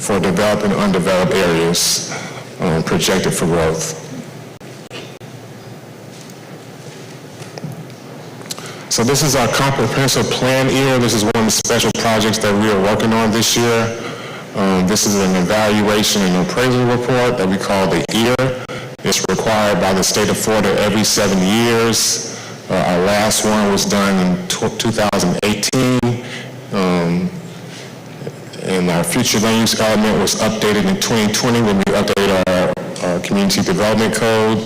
for developed and undeveloped areas projected for growth. So this is our comprehensive plan year. This is one of the special projects that we are working on this year. This is an evaluation and appraisal report that we call the EAR. It's required by the state of Florida every 7 years. Our last one was done in 2018. And our future land use element was updated in 2020 when we updated our community development code.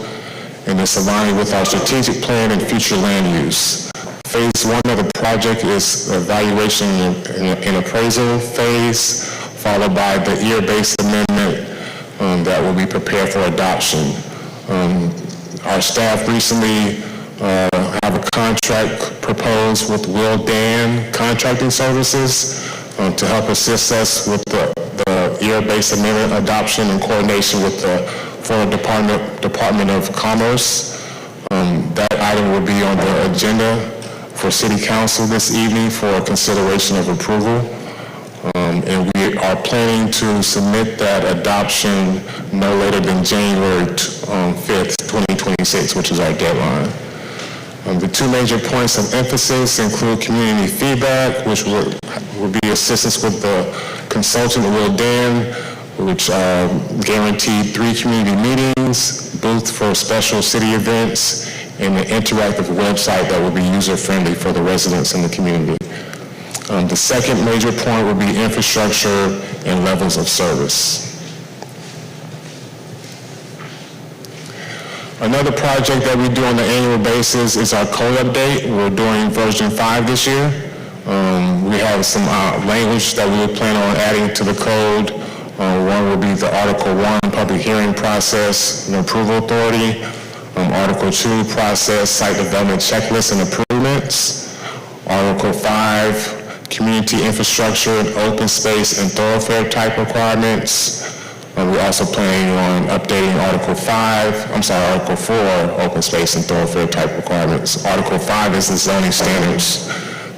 And it's aligning with our strategic plan and future land use. Phase 1 of the project is evaluation and appraisal phase, followed by the EAR-based amendment that will be prepared for adoption. Our staff recently have a contract proposed with Will Dan Contracting Services to help assist us with the EAR-based amendment adoption in coordination with the Florida Department of Commerce. That item will be on the agenda for City Council this evening for consideration of approval. And we are planning to submit that adoption no later than January 5th, 2026, which is our deadline. The two major points of emphasis include community feedback, which will be assistance with the consultant, Will Dan, which guaranteed 3 community meetings, booth for special city events, and an interactive website that will be user-friendly for the residents in the community. The second major point will be infrastructure and levels of service. Another project that we do on an annual basis is our code update. We're doing version 5 this year. We have some language that we will plan on adding to the code. One will be the Article 1, public hearing process and approval authority. Article 2, process, site development checklist and improvements. Article 5, community infrastructure, open space, and thoroughfare type requirements. We're also planning on updating Article 4, open space and thoroughfare type requirements. Article 5 is the zoning standards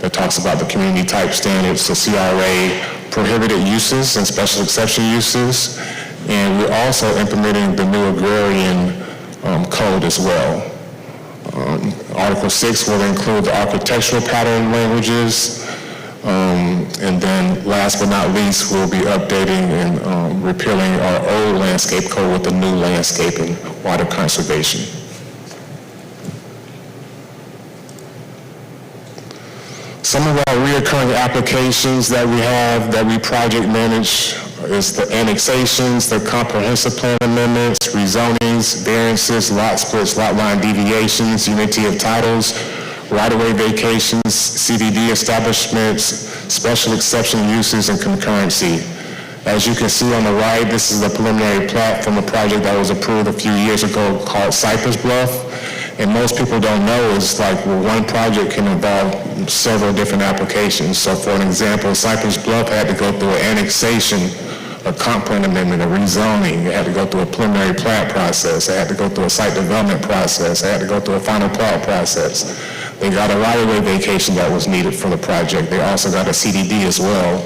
that talks about the community type standards, the CRA, prohibited uses and special exception uses. And we're also implementing the new agrarian code as well. Article 6 will include the architectural pattern languages. And then last but not least, we'll be updating and repealing our old landscape code with the new landscape and water conservation. Some of our recurring applications that we have, that we project manage, is the annexations, the comprehensive plan amendments, rezonings, variances, lot splits, lot line deviations, unity of titles, right-of-way vacations, CDD establishments, special exception uses, and concurrency. As you can see on the right, this is a preliminary plat from a project that was approved a few years ago called Cypress Bluff. And most people don't know is one project can involve several different applications. So for an example, Cypress Bluff had to go through an annexation, a comp plan amendment, a rezoning. It had to go through a preliminary plat process. It had to go through a site development process. It had to go through a final plat process. They got a right-of-way vacation that was needed for the project. They also got a CDD as well.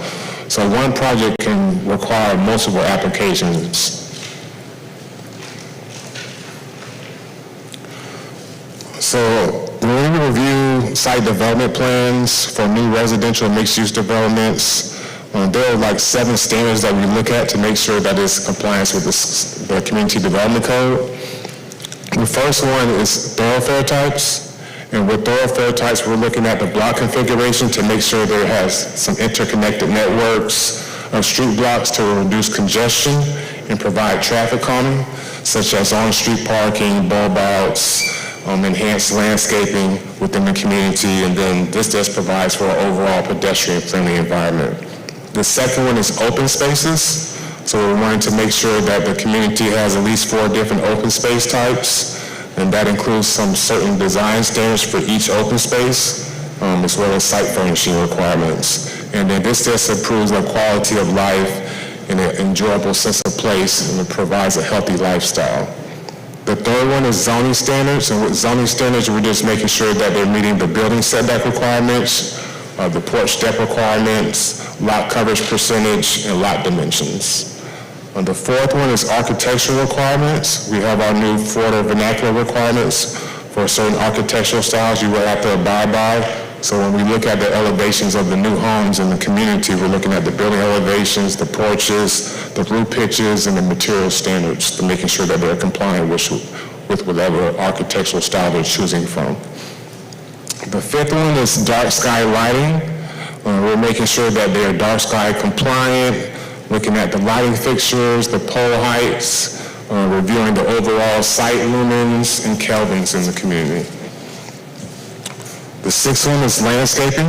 So one project can require multiple applications. So when we review site development plans for new residential mixed-use developments, there are 7 standards that we look at to make sure that it's compliance with the Community Development Code. The first one is thoroughfare types. And with thoroughfare types, we're looking at the block configuration to make sure there has some interconnected networks of street blocks to reduce congestion and provide traffic calming, such as on-street parking, bulb outs, enhanced landscaping within the community, and then this just provides for an overall pedestrian-friendly environment. The second one is open spaces. So we're wanting to make sure that the community has at least 4 different open space types, and that includes some certain design standards for each open space, as well as site furnishing requirements. And then this just improves the quality of life and an enjoyable sense of place, and it provides a healthy lifestyle. The third one is zoning standards, and with zoning standards, we're just making sure that they're meeting the building setback requirements the porch depth requirements, lot coverage percentage, and lot dimensions. The fourth one is architectural requirements. We have our new Florida vernacular requirements for certain architectural styles you will have to abide by. So when we look at the elevations of the new homes in the community, we're looking at the building elevations, the porches, the roof pitches, and the material standards to making sure that they're compliant with whatever architectural style they're choosing from. The fifth one is dark sky lighting. We're making sure that they are dark sky compliant, looking at the lighting fixtures, the pole heights, reviewing the overall site lumens and kelvins in the community. The sixth one is landscaping,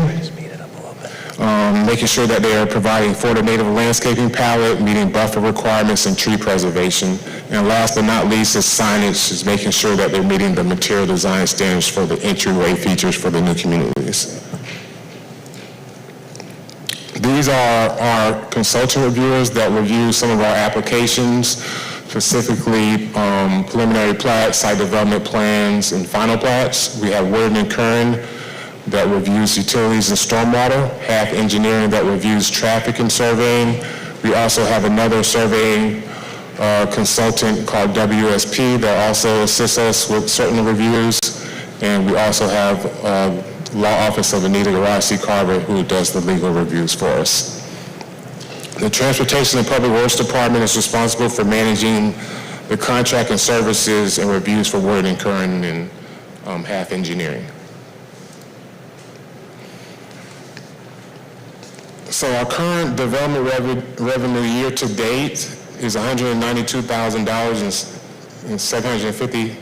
making sure that they are providing Florida native landscaping palette, meeting buffer requirements and tree preservation. And last but not least is signage, is making sure that they're meeting the material design standards for the entryway features for the new communities. These are our consultant reviewers that review some of our applications, specifically preliminary plats, site development plans, and final plats. We have Wood and Kern that reviews utilities and stormwater, Half Engineering that reviews traffic and surveying. We also have another surveying consultant called WSP that also assists us with certain reviews. And we also have Law Office of Anita Garasi Carver, who does the legal reviews for us. The Transportation and Public Works Department is responsible for managing the contract and services and reviews for Wood and Kern and Half Engineering. So our current development revenue year to date is $192,000 and $750.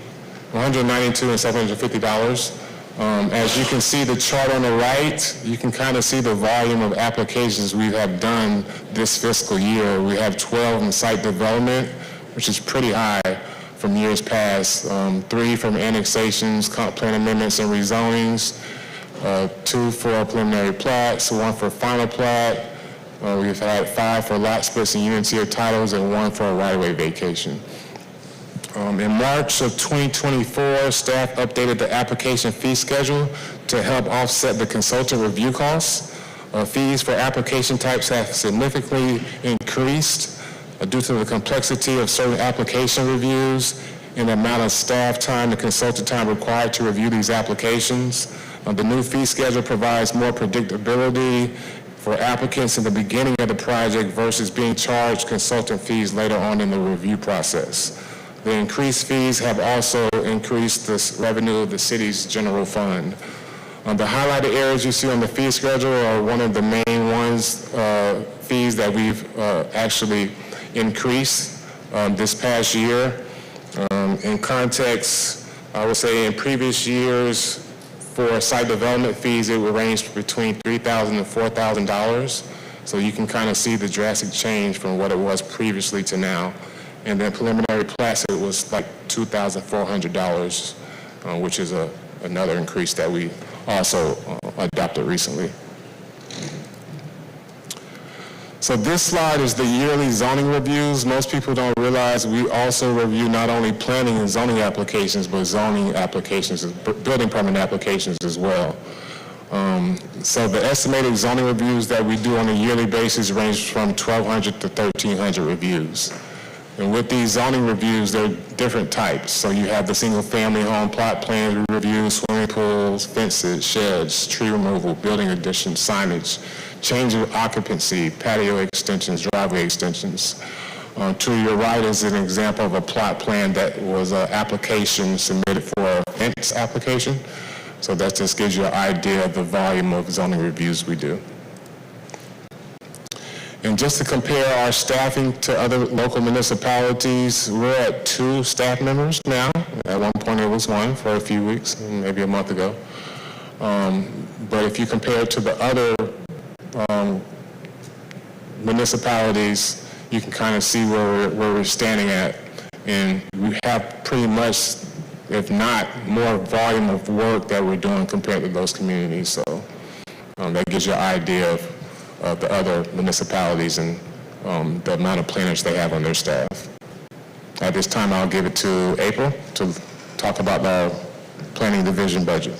As you can see the chart on the right, you can kind of see the volume of applications we have done this fiscal year. We have 12 in site development, which is pretty high from years past. 3 from annexations, comp plan amendments, and rezonings. 2 for preliminary plats, 1 for final plat. We've had 5 for lot splits and unity of titles, and 1 for a right-of-way vacation. In March of 2024, staff updated the application fee schedule to help offset the consultant review costs. Fees for application types have significantly increased due to the complexity of certain application reviews and the amount of staff time and consultant time required to review these applications. The new fee schedule provides more predictability for applicants in the beginning of the project versus being charged consultant fees later on in the review process. The increased fees have also increased the revenue of the city's general fund. The highlighted areas you see on the fee schedule are one of the main ones, fees that we've actually increased this past year. In context, I would say in previous years, for site development fees, it would range between $3,000 and $4,000. So you can kind of see the drastic change from what it was previously to now. And then preliminary plats, it was like $2,400, which is another increase that we also adopted recently. So this slide is the yearly zoning reviews. Most people don't realize we also review not only planning and zoning applications, but zoning applications, building permit applications as well. So the estimated zoning reviews that we do on a yearly basis range from 1,200 to 1,300 reviews. And with these zoning reviews, there are different types. So you have the single-family home plot plan review, swimming pools, fences, sheds, tree removal, building additions, signage, change of occupancy, patio extensions, driveway extensions. To your right is an example of a plot plan that was an application submitted for a fence application. So that just gives you an idea of the volume of zoning reviews we do. And just to compare our staffing to other local municipalities, we're at 2 staff members now. At one point it was 1 for a few weeks, maybe a month ago. But if you compare it to the other municipalities, you can kind of see where we're standing at. And we have pretty much, if not more volume of work that we're doing compared to those communities. So that gives you an idea of the other municipalities and the amount of planners they have on their staff. At this time, I'll give it to April to talk about the planning division budget.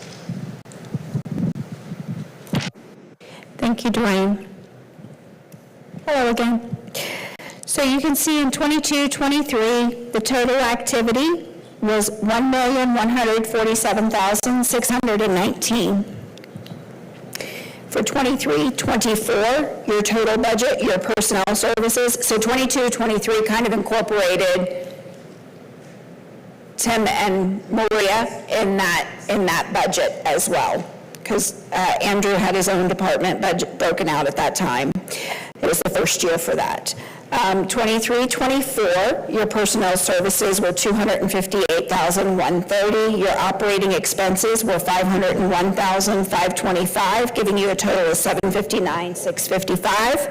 Thank you, Dwayne. Hello again. So you can see in 22-23, the total activity was $1,147,619. For 23-24, your total budget, your personnel services, so 22-23 kind of incorporated Tim and Maria in that budget as well, because Andrew had his own department budget broken out at that time. It was the first year for that. 23-24, your personnel services were $258,130. Your operating expenses were $501,525, giving you a total of $759,655.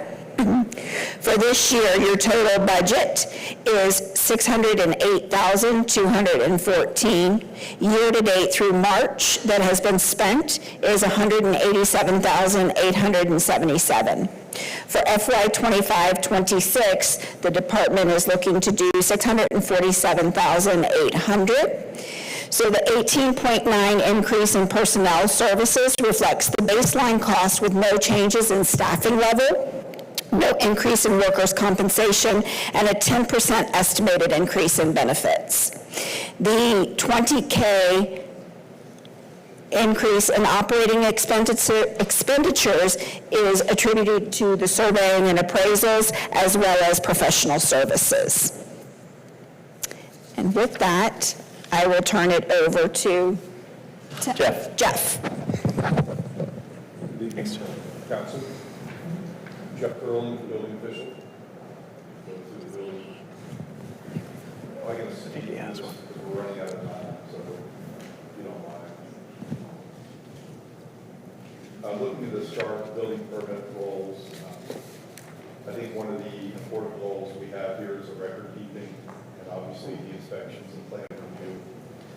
For this year, your total budget is $608,214. Year-to-date through March that has been spent is $187,877. For FY 25-26, the department is looking to do $647,800. So the 18.9 increase in personnel services reflects the baseline cost with no changes in staffing level, no increase in workers' compensation, and a 10% estimated increase in benefits. The $20K increase in operating expenditures is attributed to the surveying and appraisals as well as professional services. And with that, I will turn it over to Jeff. Good evening, Council. Jeff Groveland, building official. Go through the building. I can see because we're running out of time, so if you don't mind. Looking at the start building permit goals, I think one of the important goals we have here is the record keeping, and obviously the inspections and plan review,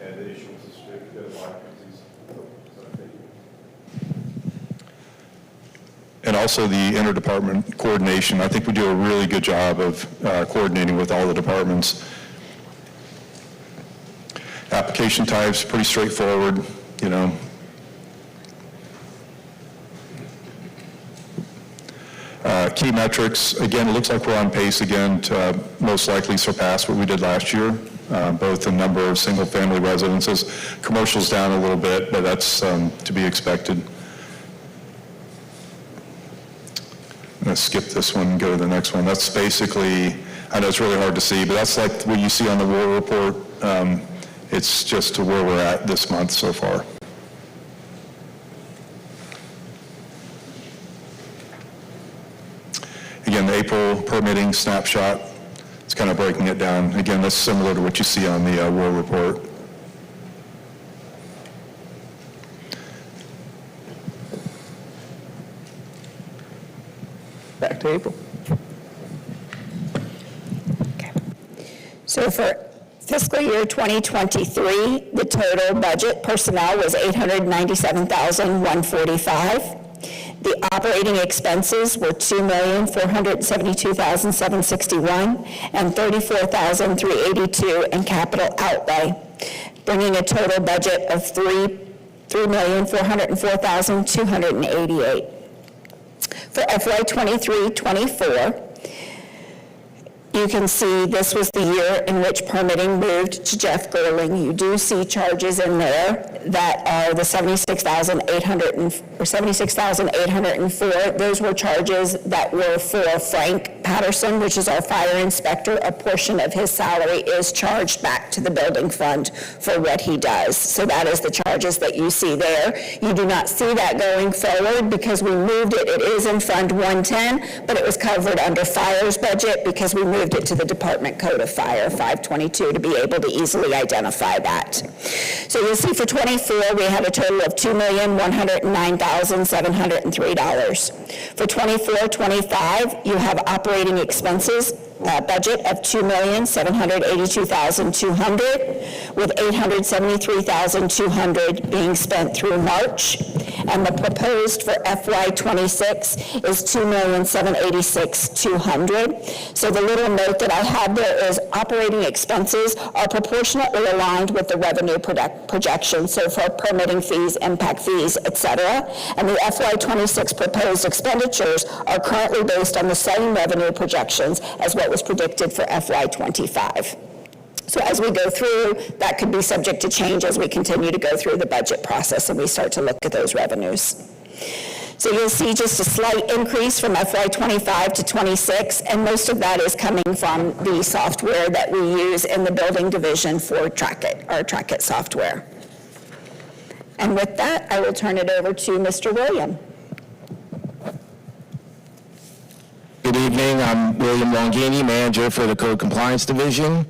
and the issuance of certificate of occupancies. So thank you. And also the interdepartment coordination. I think we do a really good job of coordinating with all the departments. Application types, pretty straightforward, you know. Key metrics, again, it looks like we're on pace again to most likely surpass what we did last year, both the number of single-family residences. Commercial's down a little bit, but that's to be expected. I'm going to skip this one and go to the next one. That's basically, I know it's really hard to see, but that's like what you see on the war report. It's just to where we're at this month so far. Again, the April permitting snapshot, it's kind of breaking it down. Again, that's similar to what you see on the war report. Back to April. Okay. So for fiscal year 2023, the total budget personnel was $897,145. The operating expenses were $2,472,761 and $34,382 in capital outlay, bringing a total budget of $3,404,288. For FY 23-24, you can see this was the year in which permitting moved to Jeff Gerling. You do see charges in there that are the $76,804. Those were charges that were for Frank Patterson, which is our fire inspector. A portion of his salary is charged back to the building fund for what he does. So that is the charges that you see there. You do not see that going forward because we moved it. It is in Fund 110, but it was covered under fire's budget because we moved it to the Department Code of Fire 522 to be able to easily identify that. So you'll see for 24, we had a total of $2,109,703. For 24-25, you have operating expenses budget of $2,782,200, with $873,200 being spent through March, and the proposed for FY26 is $2,786,200. So the little note that I have there is operating expenses are proportionately aligned with the revenue projections, so for permitting fees, impact fees, et cetera. And the FY26 proposed expenditures are currently based on the same revenue projections as what was predicted for FY25. So as we go through, that could be subject to change as we continue to go through the budget process and we start to look at those revenues. So you'll see just a slight increase from FY25 to 26, and most of that is coming from the software that we use in the building division for Trackit, our Trackit software. And with that, I will turn it over to Mr. William. Good evening, I'm William Longini, manager for the Code Compliance Division.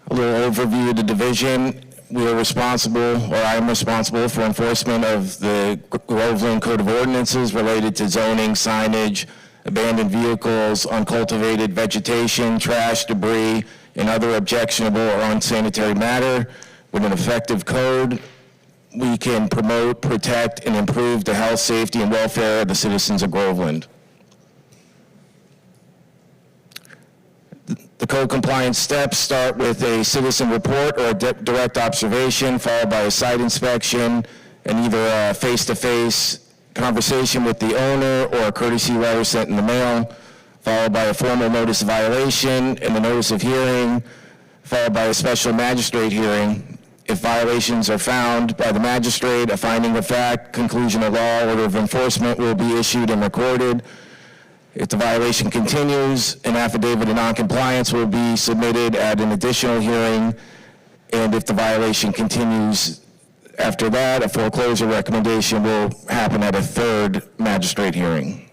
A little overview of the division. We are responsible, or I am responsible for enforcement of the Groveland Code of Ordinances related to zoning, signage, abandoned vehicles, uncultivated vegetation, trash, debris, and other objectionable or unsanitary matter. With an effective code, we can promote, protect, and improve the health, safety, and welfare of the citizens of Groveland. The code compliance steps start with a citizen report or a direct observation, followed by a site inspection and either a face-to-face conversation with the owner or a courtesy letter sent in the mail, followed by a formal notice of violation and the notice of hearing, followed by a special magistrate hearing. If violations are found by the magistrate, a finding of fact, conclusion of law, order of enforcement will be issued and recorded. If the violation continues, an affidavit of noncompliance will be submitted at an additional hearing, and if the violation continues after that, a foreclosure recommendation will happen at a third magistrate hearing.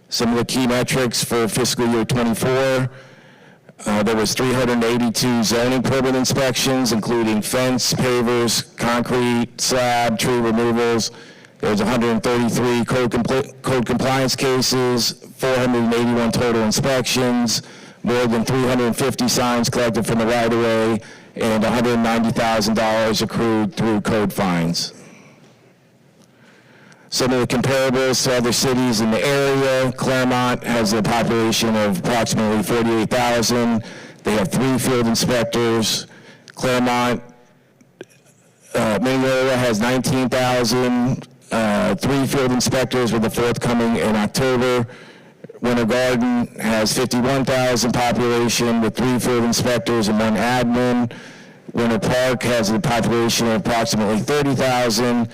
Some of the key metrics for fiscal year 24, there was 382 zoning permit inspections, including fence, pavers, concrete, slab, tree removals. There was 133 code compliance cases, 481 total inspections, more than 350 signs collected from the right-of-way, and $190,000 accrued through code fines. Some of the comparables to other cities in the area: Claremont has a population of approximately 48,000. They have 3 field inspectors. Claremont, Minnesota has 19,000. 3 field inspectors, with the 4th coming in October. Winter Garden has 51,000 population with 3 field inspectors and 1 admin. Winter Park has a population of approximately 30,000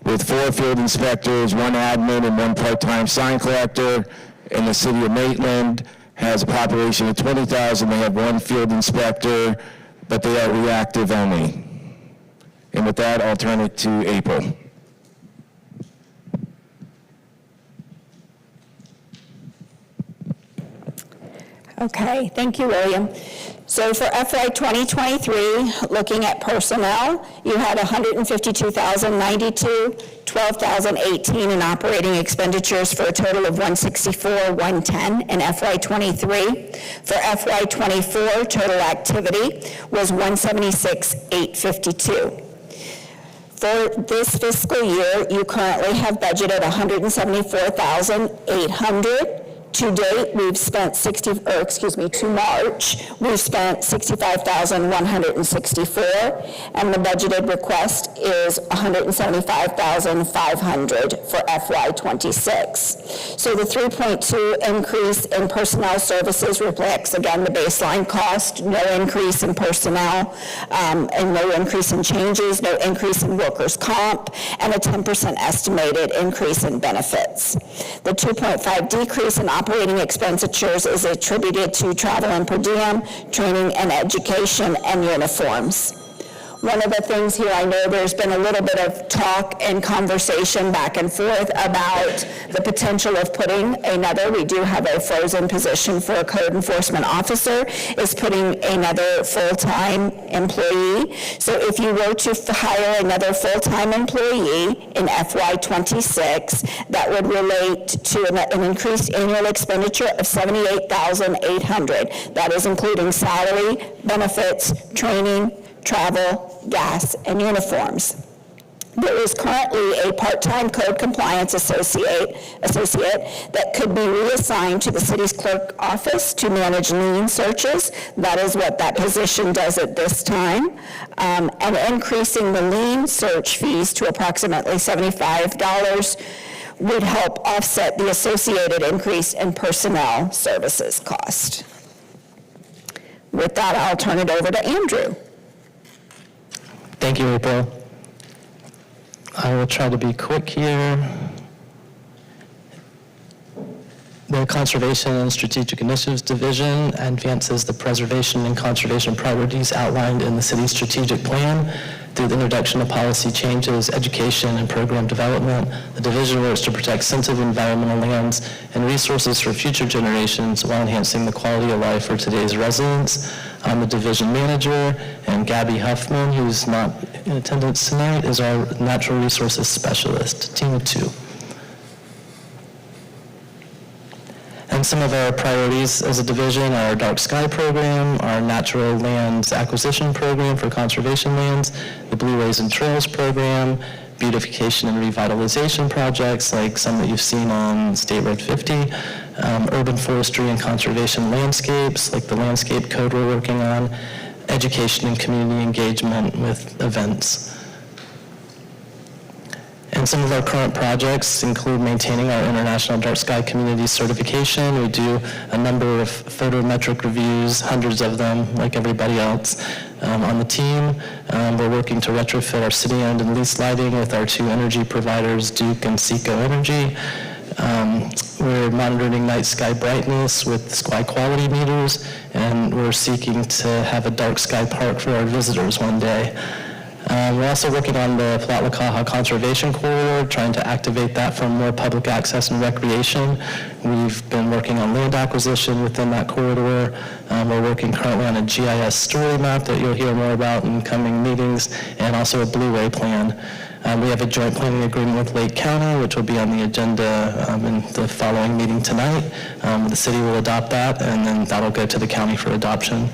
with 4 field inspectors, 1 admin, and 1 part-time sign collector. And the city of Maitland has a population of 20,000. They have 1 field inspector, but they are reactive only. And with that, I'll turn it to April. Okay, thank you, William. So for FY 2023, looking at personnel, you had $152,092, $12,018 in operating expenditures for a total of $164,110 in FY 23. For FY 24, total activity was $176,852. For this fiscal year, you currently have budgeted $174,800. To date, we've spent to March, we've spent $65,164, and the budgeted request is $175,500 for FY26. So the 3.2 increase in personnel services reflects, again, the baseline cost, no increase in personnel, and no increase in changes, no increase in workers' comp, and a 10% estimated increase in benefits. The 2.5 decrease in operating expenditures is attributed to travel and per diem, training and education, and uniforms. One of the things here, I know there's been a little bit of talk and conversation back and forth about the potential of putting we do have a frozen position for a code enforcement officer, is putting another full-time employee. So if you were to hire another full-time employee in FY26, that would relate to an increased annual expenditure of $78,800. That is including salary, benefits, training, travel, gas, and uniforms. There is currently a part-time code compliance associate that could be reassigned to the city's clerk office to manage lien searches. That is what that position does at this time. And increasing the lien search fees to approximately $75 would help offset the associated increase in personnel services cost. With that, I'll turn it over to Andrew. Thank you, April. I will try to be quick here. The Conservation and Strategic Initiatives Division advances the preservation and conservation priorities outlined in the city's strategic plan through the introduction of policy changes, education, and program development. The division works to protect sensitive environmental lands and resources for future generations while enhancing the quality of life for today's residents. I'm the division manager, and Gabby Huffman, who's not in attendance tonight, is our natural resources specialist, team of 2. And some of our priorities as a division are our Dark Sky program, our Natural Lands Acquisition program for conservation lands, the Blueways and Trails program, beautification and revitalization projects like some that you've seen on State Road 50, urban forestry and conservation landscapes like the landscape code we're working on, education and community engagement with events. And some of our current projects include maintaining our International Dark Sky Community certification. We do a number of photometric reviews, hundreds of them, like everybody else on the team. We're working to retrofit our city-owned and leased lighting with our 2 energy providers, Duke and Seco Energy. We're monitoring night sky brightness with sky quality meters, and we're seeking to have a dark sky park for our visitors one day. We're also working on the Palatka Conservation Corridor, trying to activate that for more public access and recreation. We've been working on land acquisition within that corridor. We're working currently on a GIS story map that you'll hear more about in coming meetings, and also a Blueway plan. We have a joint planning agreement with Lake County, which will be on the agenda in the following meeting tonight. The city will adopt that, and then that'll go to the county for adoption.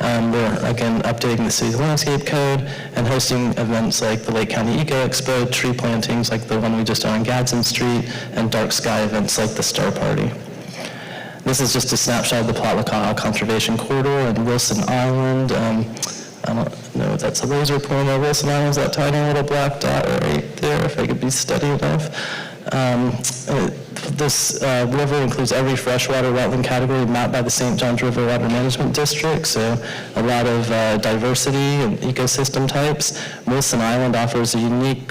We're, again, updating the city's landscape code and hosting events like the Lake County Eco Expo, tree plantings like the one we just did on Gadsden Street, and dark sky events like the Star Party. This is just a snapshot of the Palatka Conservation Corridor in Wilson Island. I don't know if that's a laser pointer. Wilson Island's that tiny little black dot right there, if I could be steady enough. This river includes every freshwater wetland category mapped by the St. Johns River Water Management District, so a lot of diversity and ecosystem types. Wilson Island offers a unique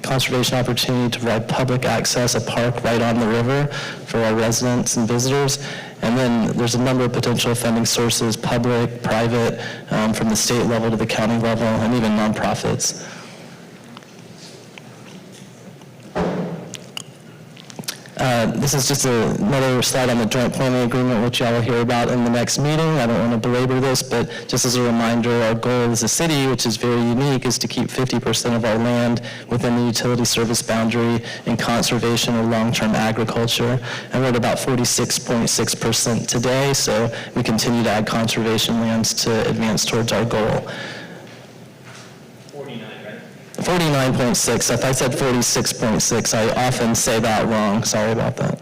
conservation opportunity to provide public access, a park right on the river for our residents and visitors. And then there's a number of potential funding sources, public, private, from the state level to the county level, and even nonprofits. This is just another slide on the joint planning agreement, which y'all will hear about in the next meeting. I don't want to belabor this, but just as a reminder, our goal as a city, which is very unique, is to keep 50% of our land within the utility service boundary in conservation or long-term agriculture. And we're at about 46.6% today, so we continue to add conservation lands to advance towards our goal. 49.6. If I said 46.6, I often say that wrong. Sorry about that.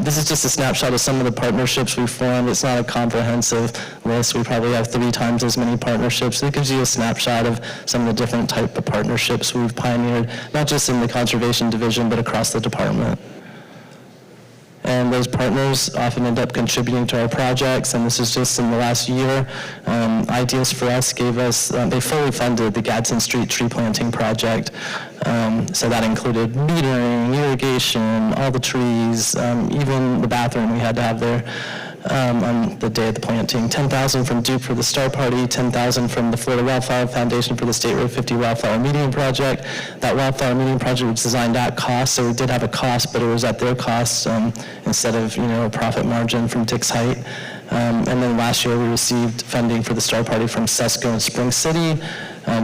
This is just a snapshot of some of the partnerships we've formed. It's not a comprehensive list. We probably have 3 times as many partnerships. It gives you a snapshot of some of the different type of partnerships we've pioneered, not just in the conservation division, but across the department. And those partners often end up contributing to our projects, and this is just in the last year. Ideas for Us gave us, they fully funded the Gadsden Street tree planting project. So that included metering, irrigation, all the trees, even the bathroom we had to have there on the day of the planting. $10,000 from Duke for the Star Party, $10,000 from the Florida Wildfire Foundation for the State Road 50 Wildfire Median Project. That Wildfire Median Project was designed at cost, so we did have a cost, but it was at their cost instead of, a profit margin from Dick's Height. And then last year we received funding for the Star Party from Sesco and Spring City,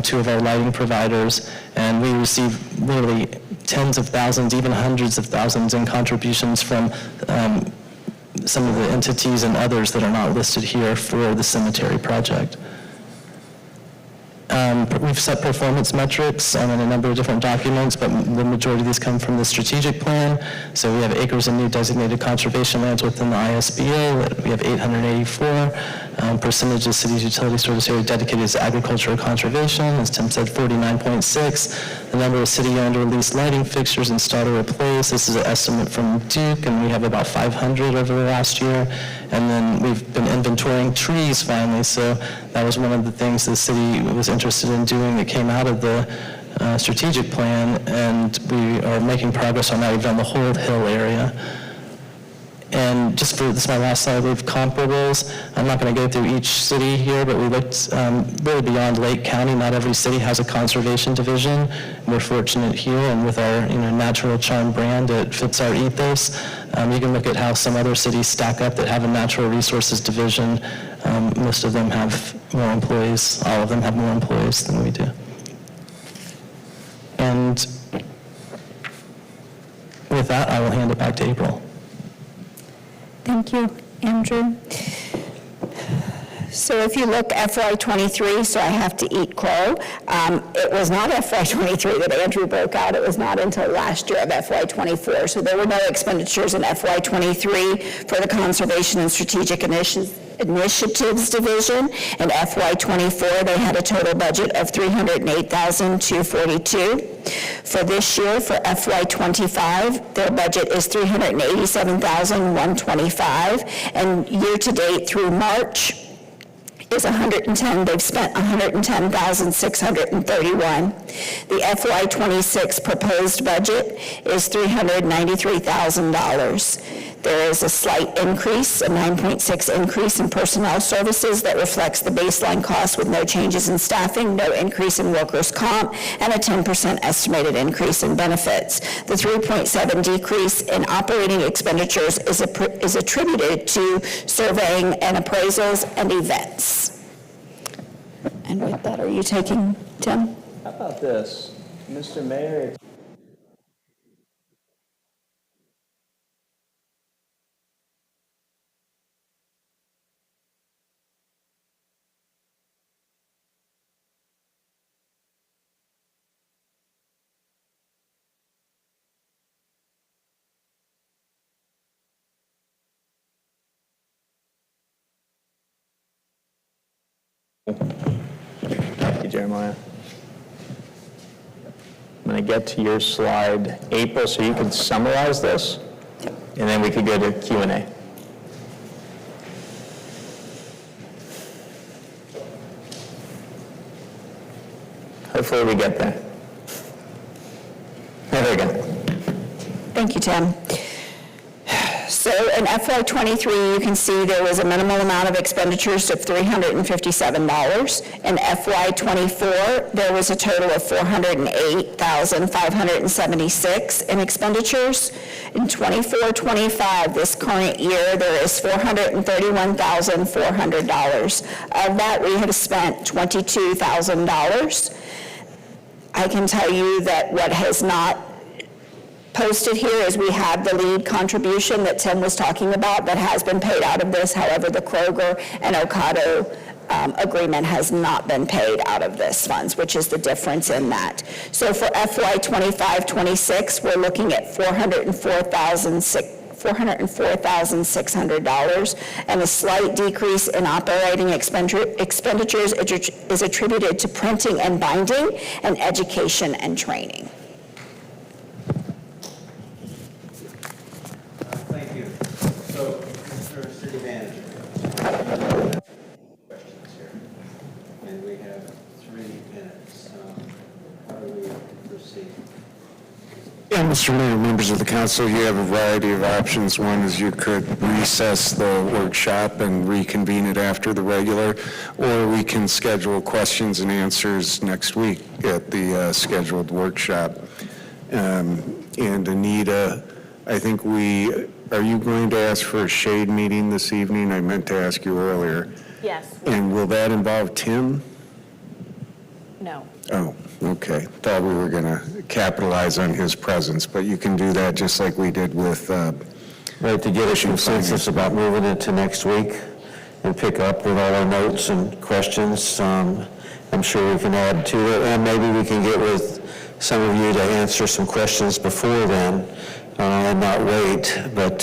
2 of our lighting providers, and we received literally tens of thousands, even hundreds of thousands in contributions from some of the entities and others that are not listed here for the cemetery project. We've set performance metrics in a number of different documents, but the majority of these come from the strategic plan. So we have acres and new designated conservation lands within the ISBA. We have 884. Percentage of city's utility service area dedicated to agriculture or conservation, as Tim said, 49.6. The number of city-owned or leased lighting fixtures installed or replaced, this is an estimate from Duke, and we have about 500 over the last year. And then we've been inventorying trees finally, so that was one of the things the city was interested in doing that came out of the strategic plan, and we are making progress on that. We've done the whole hill area. And just for, this is my last slide, we have comparables. I'm not going to go through each city here, but we looked really beyond Lake County. Not every city has a conservation division. We're fortunate here, and with our natural charm brand, it fits our ethos. You can look at how some other cities stack up that have a natural resources division. Most of them have more employees. All of them have more employees than we do. And with that, I will hand it back to April. Thank you, Andrew. So if you look FY23, so I have to eat crow, it was not FY23 that Andrew broke out. It was not until last year of FY24. So there were no expenditures in FY23 for the Conservation and Strategic Initiatives Division. In FY24, they had a total budget of $308,242. For this year, for FY25, their budget is $387,125, and year-to-date through March is 110. They've spent $110,631. The FY26 proposed budget is $393,000. There is a slight increase, a 9.6 increase in personnel services that reflects the baseline cost with no changes in staffing, no increase in workers' comp, and a 10% estimated increase in benefits. The 3.7 decrease in operating expenditures is attributed to surveying and appraisals and events. And with that, are you taking, Tim? How about this, Mr. Mayor? Thank you, Jeremiah. I'm going to get to your slide, April, so you can summarize this, and then we could go to Q&A. Hopefully we get there. There we go. Thank you, Tim. So in FY23, you can see there was a minimal amount of expenditures of $357. In FY24, there was a total of $408,576 in expenditures. In 24-25, this current year, there is $431,400. Of that, we have spent $22,000. I can tell you that what has not posted here is we have the lead contribution that Tim was talking about that has been paid out of this. However, the Kroger and Ocado agreement has not been paid out of this funds, which is the difference in that. So for FY 25-26, we're looking at $404,600, and a slight decrease in operating expenditures is attributed to printing and binding and education and training. Thank you. So, Mr. City Manager, questions here, and we have 3 minutes. How do we proceed? Yeah, Mr. Mayor, members of the council, you have a variety of options. One is you could recess the workshop and reconvene it after the regular, or we can schedule questions and answers next week at the scheduled workshop. And Anita, I think are you going to ask for a shade meeting this evening? I meant to ask you earlier. Yes. And will that involve Tim? No. Oh, okay. Thought we were going to capitalize on his presence, but you can do that just like we did with Right, to get a consensus about moving it to next week and pick up with all our notes and questions. I'm sure we can add to it, and maybe we can get with some of you to answer some questions before then, and not wait, but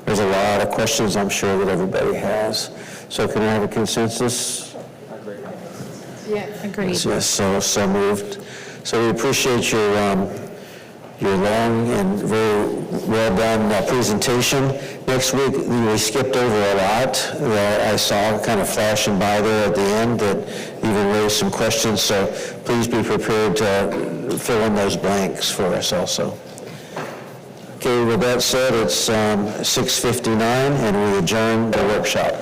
there's a lot of questions I'm sure that everybody has. So can I have a consensus? Yeah, agreed. Yes, so moved. So we appreciate your long and very well-done presentation. Next week, we skipped over a lot that I saw kind of flashing by there at the end that even raised some questions, so please be prepared to fill in those blanks for us also. Okay, with that said, it's 6:59, and we adjourn the workshop.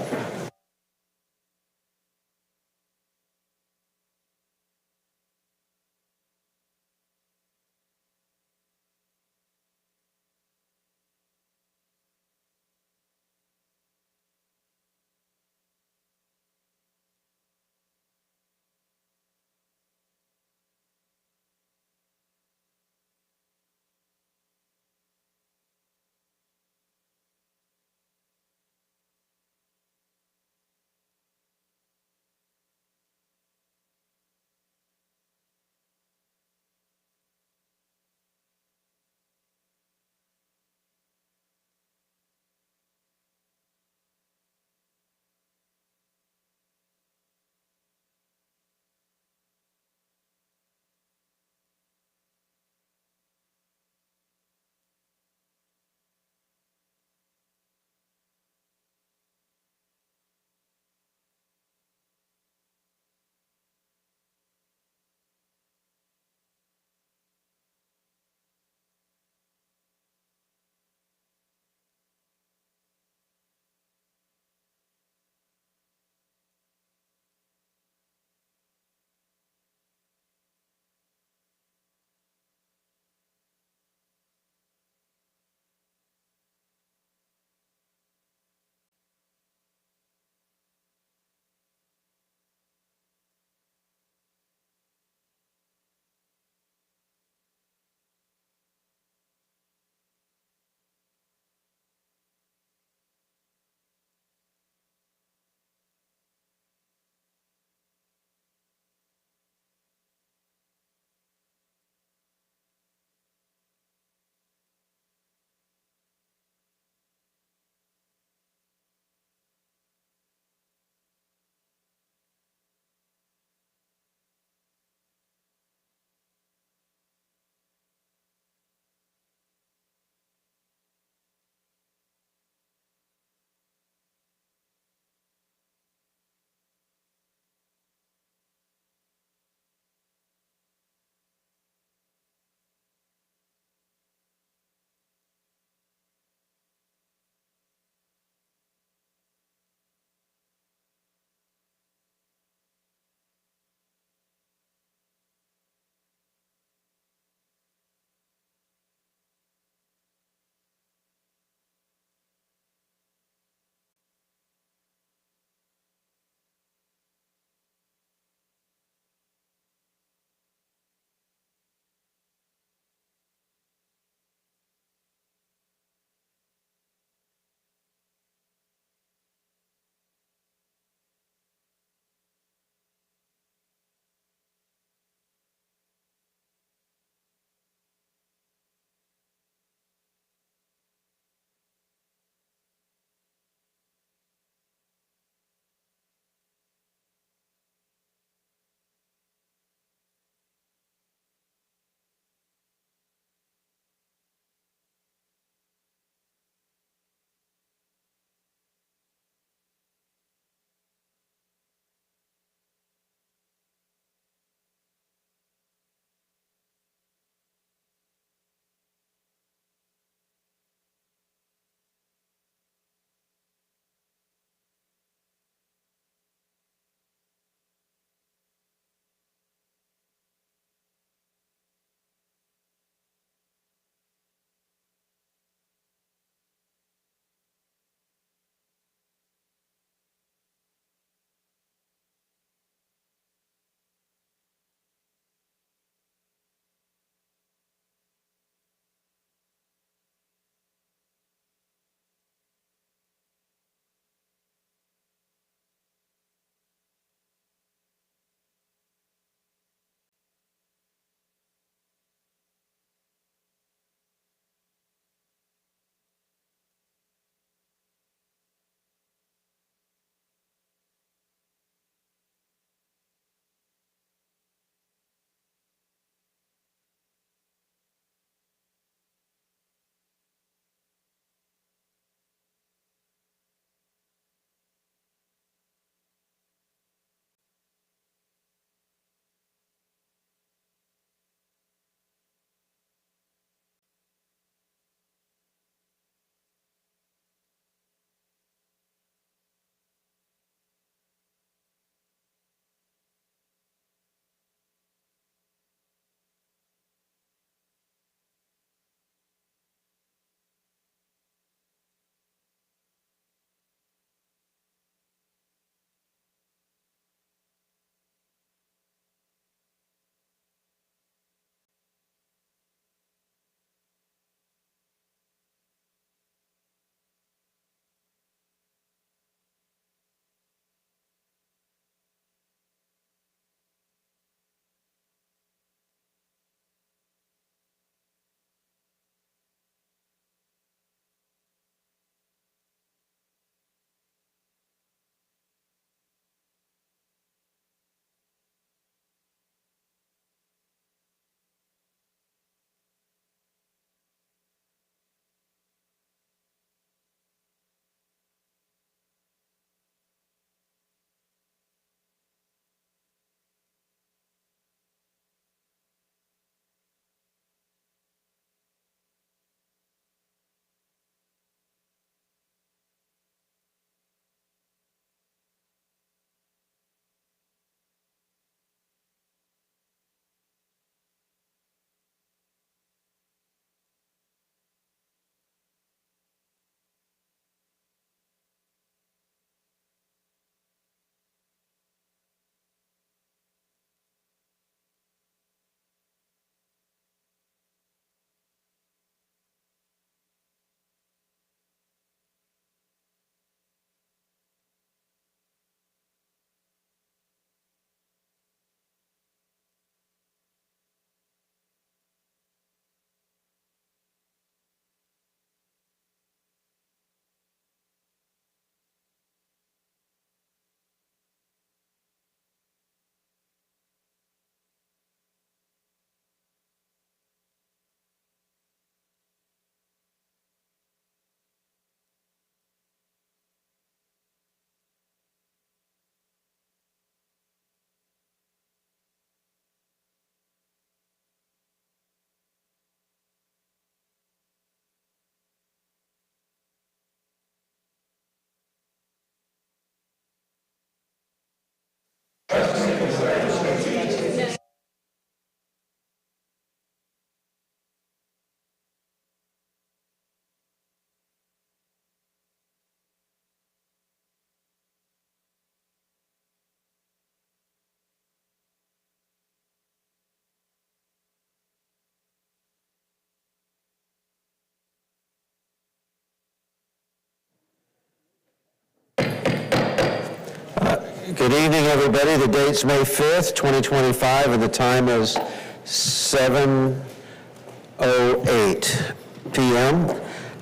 Good evening, everybody. The date's May 5th, 2025, and the time is 7:08 p.m.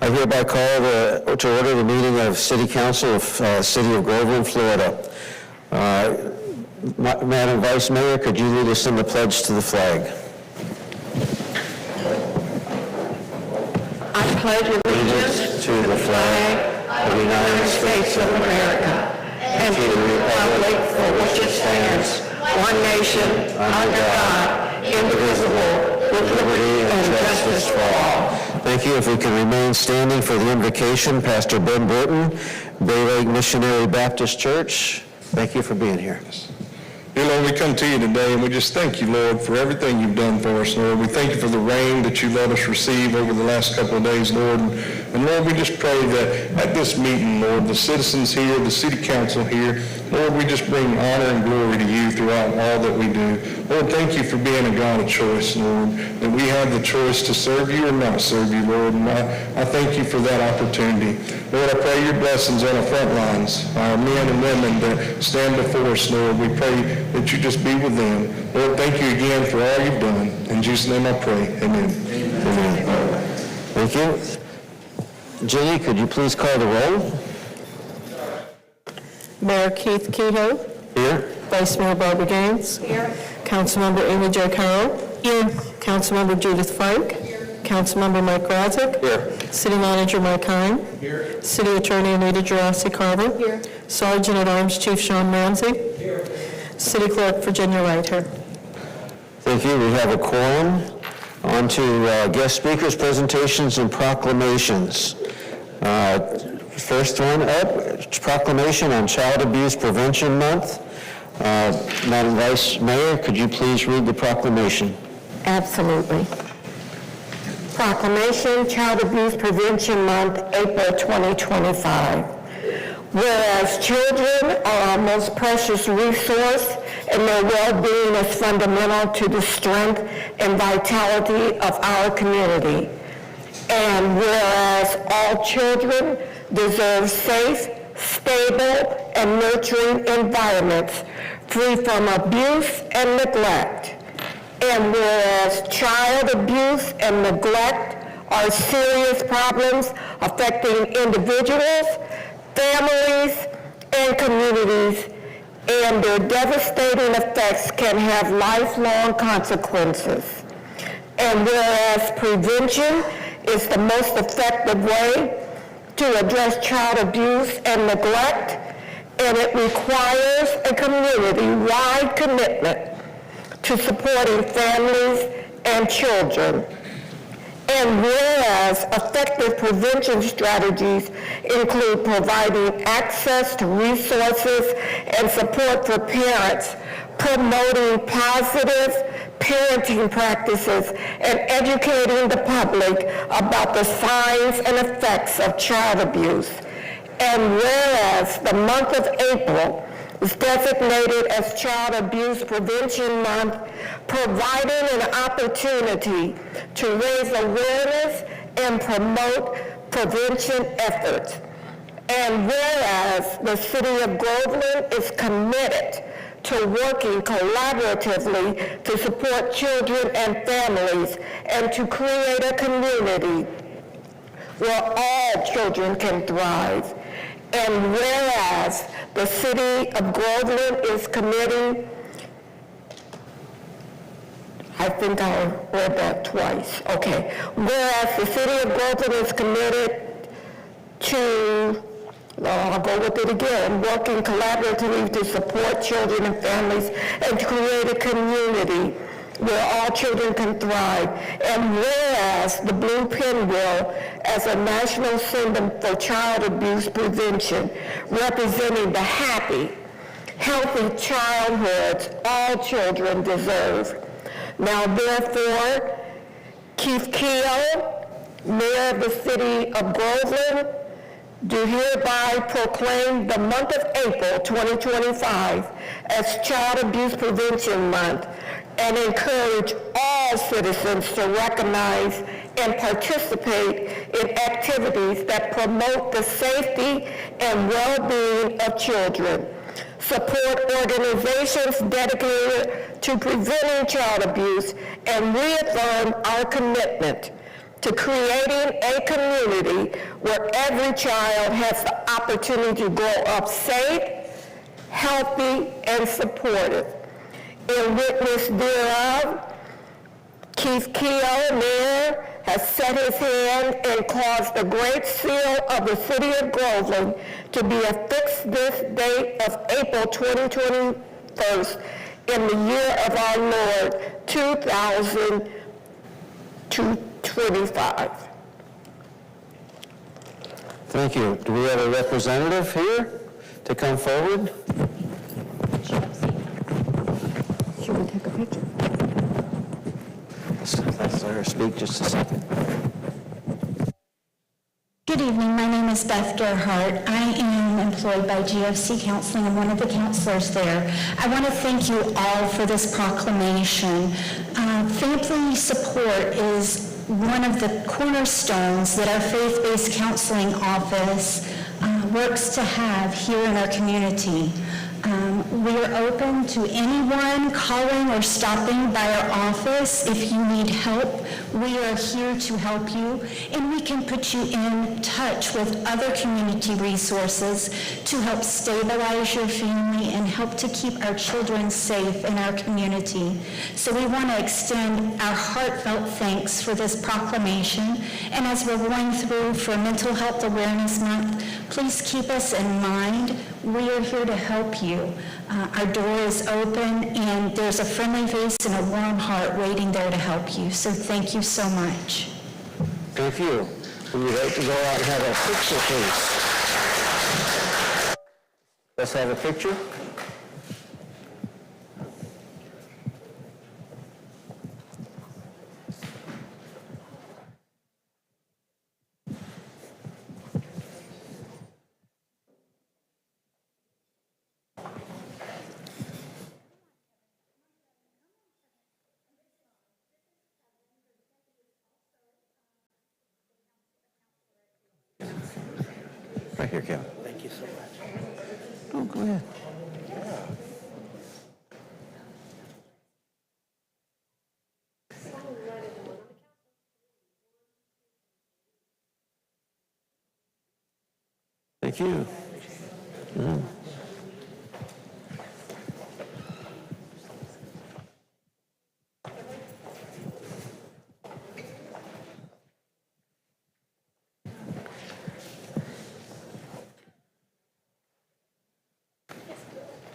I hereby call to order the meeting of City Council of City of Groveland, Florida. Madam Vice Mayor, could you lead us in the pledge to the flag? I pledge allegiance To the flag of the United States of America and to the republic for which it stands, one nation, under God, indivisible, with liberty and justice for all. Thank you. If we can remain standing for the invocation, Pastor Ben Britton, Bay Lake Missionary Baptist Church, thank you for being here. Dear Lord, we come to you today, and we just thank you, Lord, for everything you've done for us, Lord. We thank you for the rain that you let us receive over the last couple of days, Lord. And Lord, we just pray that at this meeting, Lord, the citizens here, the city council here, Lord, we just bring honor and glory to you throughout all that we do. Lord, thank you for being a God of choice, Lord, that we have the choice to serve you or not serve you, Lord. And I thank you for that opportunity. Lord, I pray your blessings on the front lines, our men and women that stand before us, Lord. We pray that you just be with them. Lord, thank you again for all you've done. In Jesus' name I pray. Amen. Amen. Thank you. Jenny, could you please call the roll? Mayor Keith Kehoe. Here. Vice Mayor Barbara Gaines. Here. Councilmember Amy Jo Carroll. Here. Councilmember Judith Frank. Here. Councilmember Mike Radzik. Here. City Manager Mike Hine. Here. City Attorney Anita Gerasi Carver. Here. Sergeant at Arms Chief Sean Ramsey. Here. City Clerk Virginia Wright here. Thank you. We have a quorum. On to guest speakers, presentations, and proclamations. First one up, proclamation on Child Abuse Prevention Month. Madam Vice Mayor, could you please read the proclamation? Absolutely. Proclamation, Child Abuse Prevention Month, April 2025. Whereas children are our most precious resource and their well-being is fundamental to the strength and vitality of our community. And whereas all children deserve safe, stable, and nurturing environments free from abuse and neglect. And whereas child abuse and neglect are serious problems affecting individuals, families, and communities, and their devastating effects can have lifelong consequences. And whereas prevention is the most effective way to address child abuse and neglect, and it requires a community-wide commitment to supporting families and children. And whereas effective prevention strategies include providing access to resources and support for parents, promoting positive parenting practices, and educating the public about the signs and effects of child abuse. And whereas the month of April is designated as Child Abuse Prevention Month, providing an opportunity to raise awareness and promote prevention efforts. And whereas the City of Groveland is committed to working collaboratively to support children and families and to create a community where all children can thrive. And whereas the City of Groveland is committing, I think I read that twice, okay. Whereas the City of Groveland is committed to, I'll go with it again, working collaboratively to support children and families and to create a community where all children can thrive. And whereas the Blue Pinwheel as a national symbol for child abuse prevention, representing the happy, healthy childhoods all children deserve. Now therefore, Keith Kehoe, Mayor of the City of Groveland, do hereby proclaim the month of April 2025 as Child Abuse Prevention Month and encourage all citizens to recognize and participate in activities that promote the safety and well-being of children. support organizations dedicated to preventing child abuse, and reaffirm our commitment to creating a community where every child has the opportunity to grow up safe, healthy, and supportive. In witness thereof, Keith Keogh, Mayor, has set his hand and caused the Great Seal of the City of Groveland to be affixed this date of April 2021 in the year of our Lord, 2025. Thank you. Do we have a representative here to come forward? Should we take a picture? Let's let her speak just a second. Good evening, my name is Beth Gerhardt. I am employed by GFC Counseling. I'm one of the counselors there. I want to thank you all for this proclamation. Family support is one of the cornerstones that our faith-based counseling office works to have here in our community. We are open to anyone calling or stopping by our office. If you need help, we are here to help you, and we can put you in touch with other community resources to help stabilize your family and help to keep our children safe in our community. So we want to extend our heartfelt thanks for this proclamation, and as we're going through for Mental Health Awareness Month, please keep us in mind. We are here to help you. Our door is open, and there's a friendly face and a warm heart waiting there to help you. So thank you so much. Thank you. Would you like to go out and have a picture, please? Let's have a picture. Right here, Kevin. Thank you so much. Oh, go ahead. Thank you.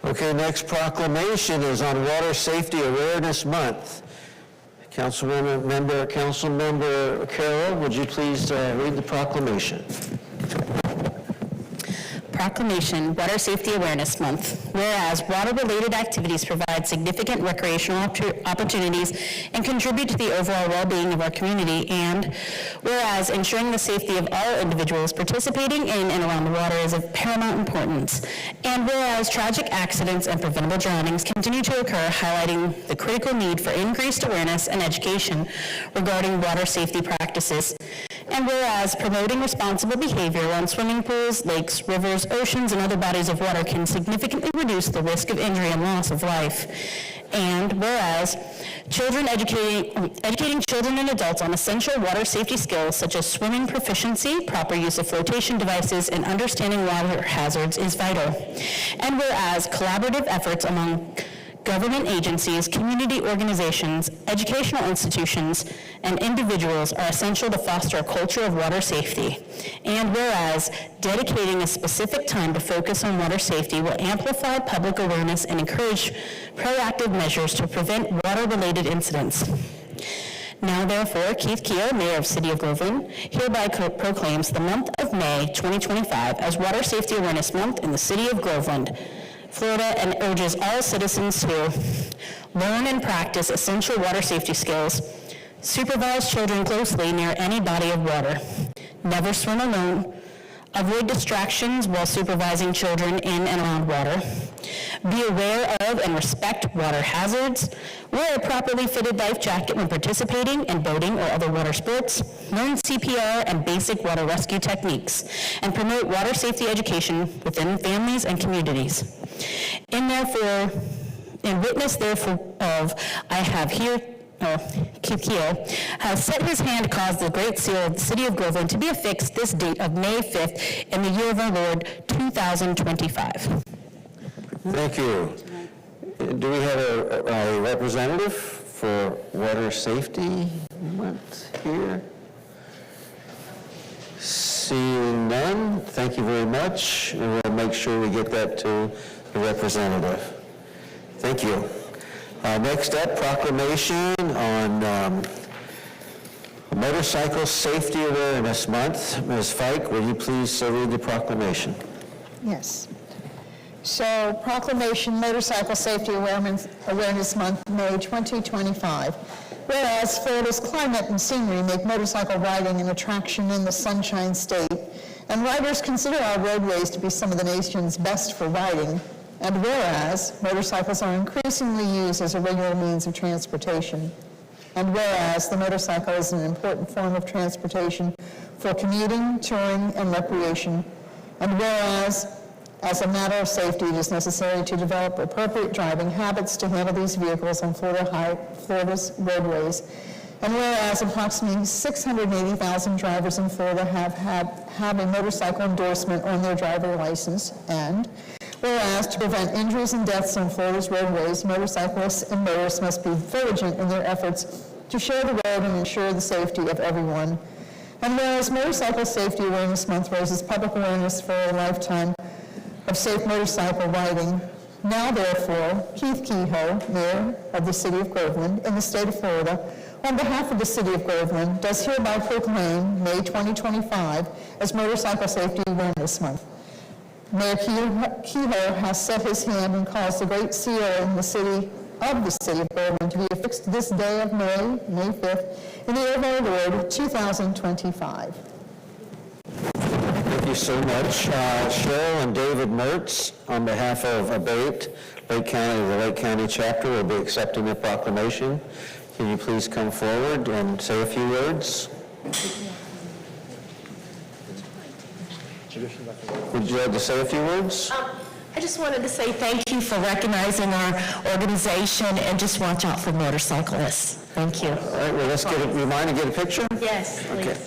Okay, next proclamation is on Water Safety Awareness Month. Councilmember Carroll, would you please read the proclamation? Proclamation, Water Safety Awareness Month. Whereas water-related activities provide significant recreational opportunities and contribute to the overall well-being of our community, and whereas ensuring the safety of all individuals participating in and around the water is of paramount importance, and whereas tragic accidents and preventable drownings continue to occur, highlighting the critical need for increased awareness and education regarding water safety practices, and whereas promoting responsible behavior on swimming pools, lakes, rivers, oceans, and other bodies of water can significantly reduce the risk of injury and loss of life. And whereas educating children and adults on essential water safety skills such as swimming proficiency, proper use of flotation devices, and understanding water hazards is vital. And whereas collaborative efforts among government agencies, community organizations, educational institutions, and individuals are essential to foster a culture of water safety. And whereas dedicating a specific time to focus on water safety will amplify public awareness and encourage proactive measures to prevent water-related incidents. Now, therefore, Keith Keogh, Mayor of City of Groveland, hereby proclaims the month of May 2025 as Water Safety Awareness Month in the City of Groveland, Florida, and urges all citizens to learn and practice essential water safety skills, supervise children closely near any body of water, never swim alone, Avoid distractions while supervising children in and around water. Be aware of and respect water hazards. Wear a properly fitted life jacket when participating in boating or other water sports. Learn CPR and basic water rescue techniques. And promote water safety education within families and communities. In witness therefore of, I have here, Keith Keogh, has set his hand to cause the Great Seal of the City of Groveland to be affixed this date of May 5th in the year of our Lord, 2025. Thank you. Do we have a representative for Water Safety Month here? Seeing none, thank you very much, and we'll make sure we get that to the representative. Thank you. Next up, proclamation on Motorcycle Safety Awareness Month. Ms. Fike, will you please read the proclamation? Yes. So, proclamation, Motorcycle Safety Awareness Month, May 2025. Whereas Florida's climate and scenery make motorcycle riding an attraction in the Sunshine State, and riders consider our roadways to be some of the nation's best for riding, and whereas motorcycles are increasingly used as a regular means of transportation, and whereas the motorcycle is an important form of transportation for commuting, touring, and recreation, and whereas, as a matter of safety, it is necessary to develop appropriate driving habits to handle these vehicles on Florida's roadways, and whereas approximately 680,000 drivers in Florida have a motorcycle endorsement on their driver license, and whereas to prevent injuries and deaths on Florida's roadways, motorcyclists and motorists must be diligent in their efforts to share the road and ensure the safety of everyone. And whereas Motorcycle Safety Awareness Month raises public awareness for a lifetime of safe motorcycle riding, now therefore, Keith Keogh, Mayor of the City of Groveland in the state of Florida, on behalf of the City of Groveland, does hereby proclaim May 2025 as Motorcycle Safety Awareness Month. Mayor Keogh has set his hand and caused the Great Seal in the City of Groveland to be affixed this day of May 5th, in the year of our Lord, 2025. Thank you so much. Cheryl and David Mertz, on behalf of ABATE, Lake County, the Lake County chapter, will be accepting the proclamation. Can you please come forward and say a few words? Would you like to say a few words? I just wanted to say thank you for recognizing our organization and just watch out for motorcyclists. Thank you. All right, well, let's get you mind to get a picture? Yes, please. Okay.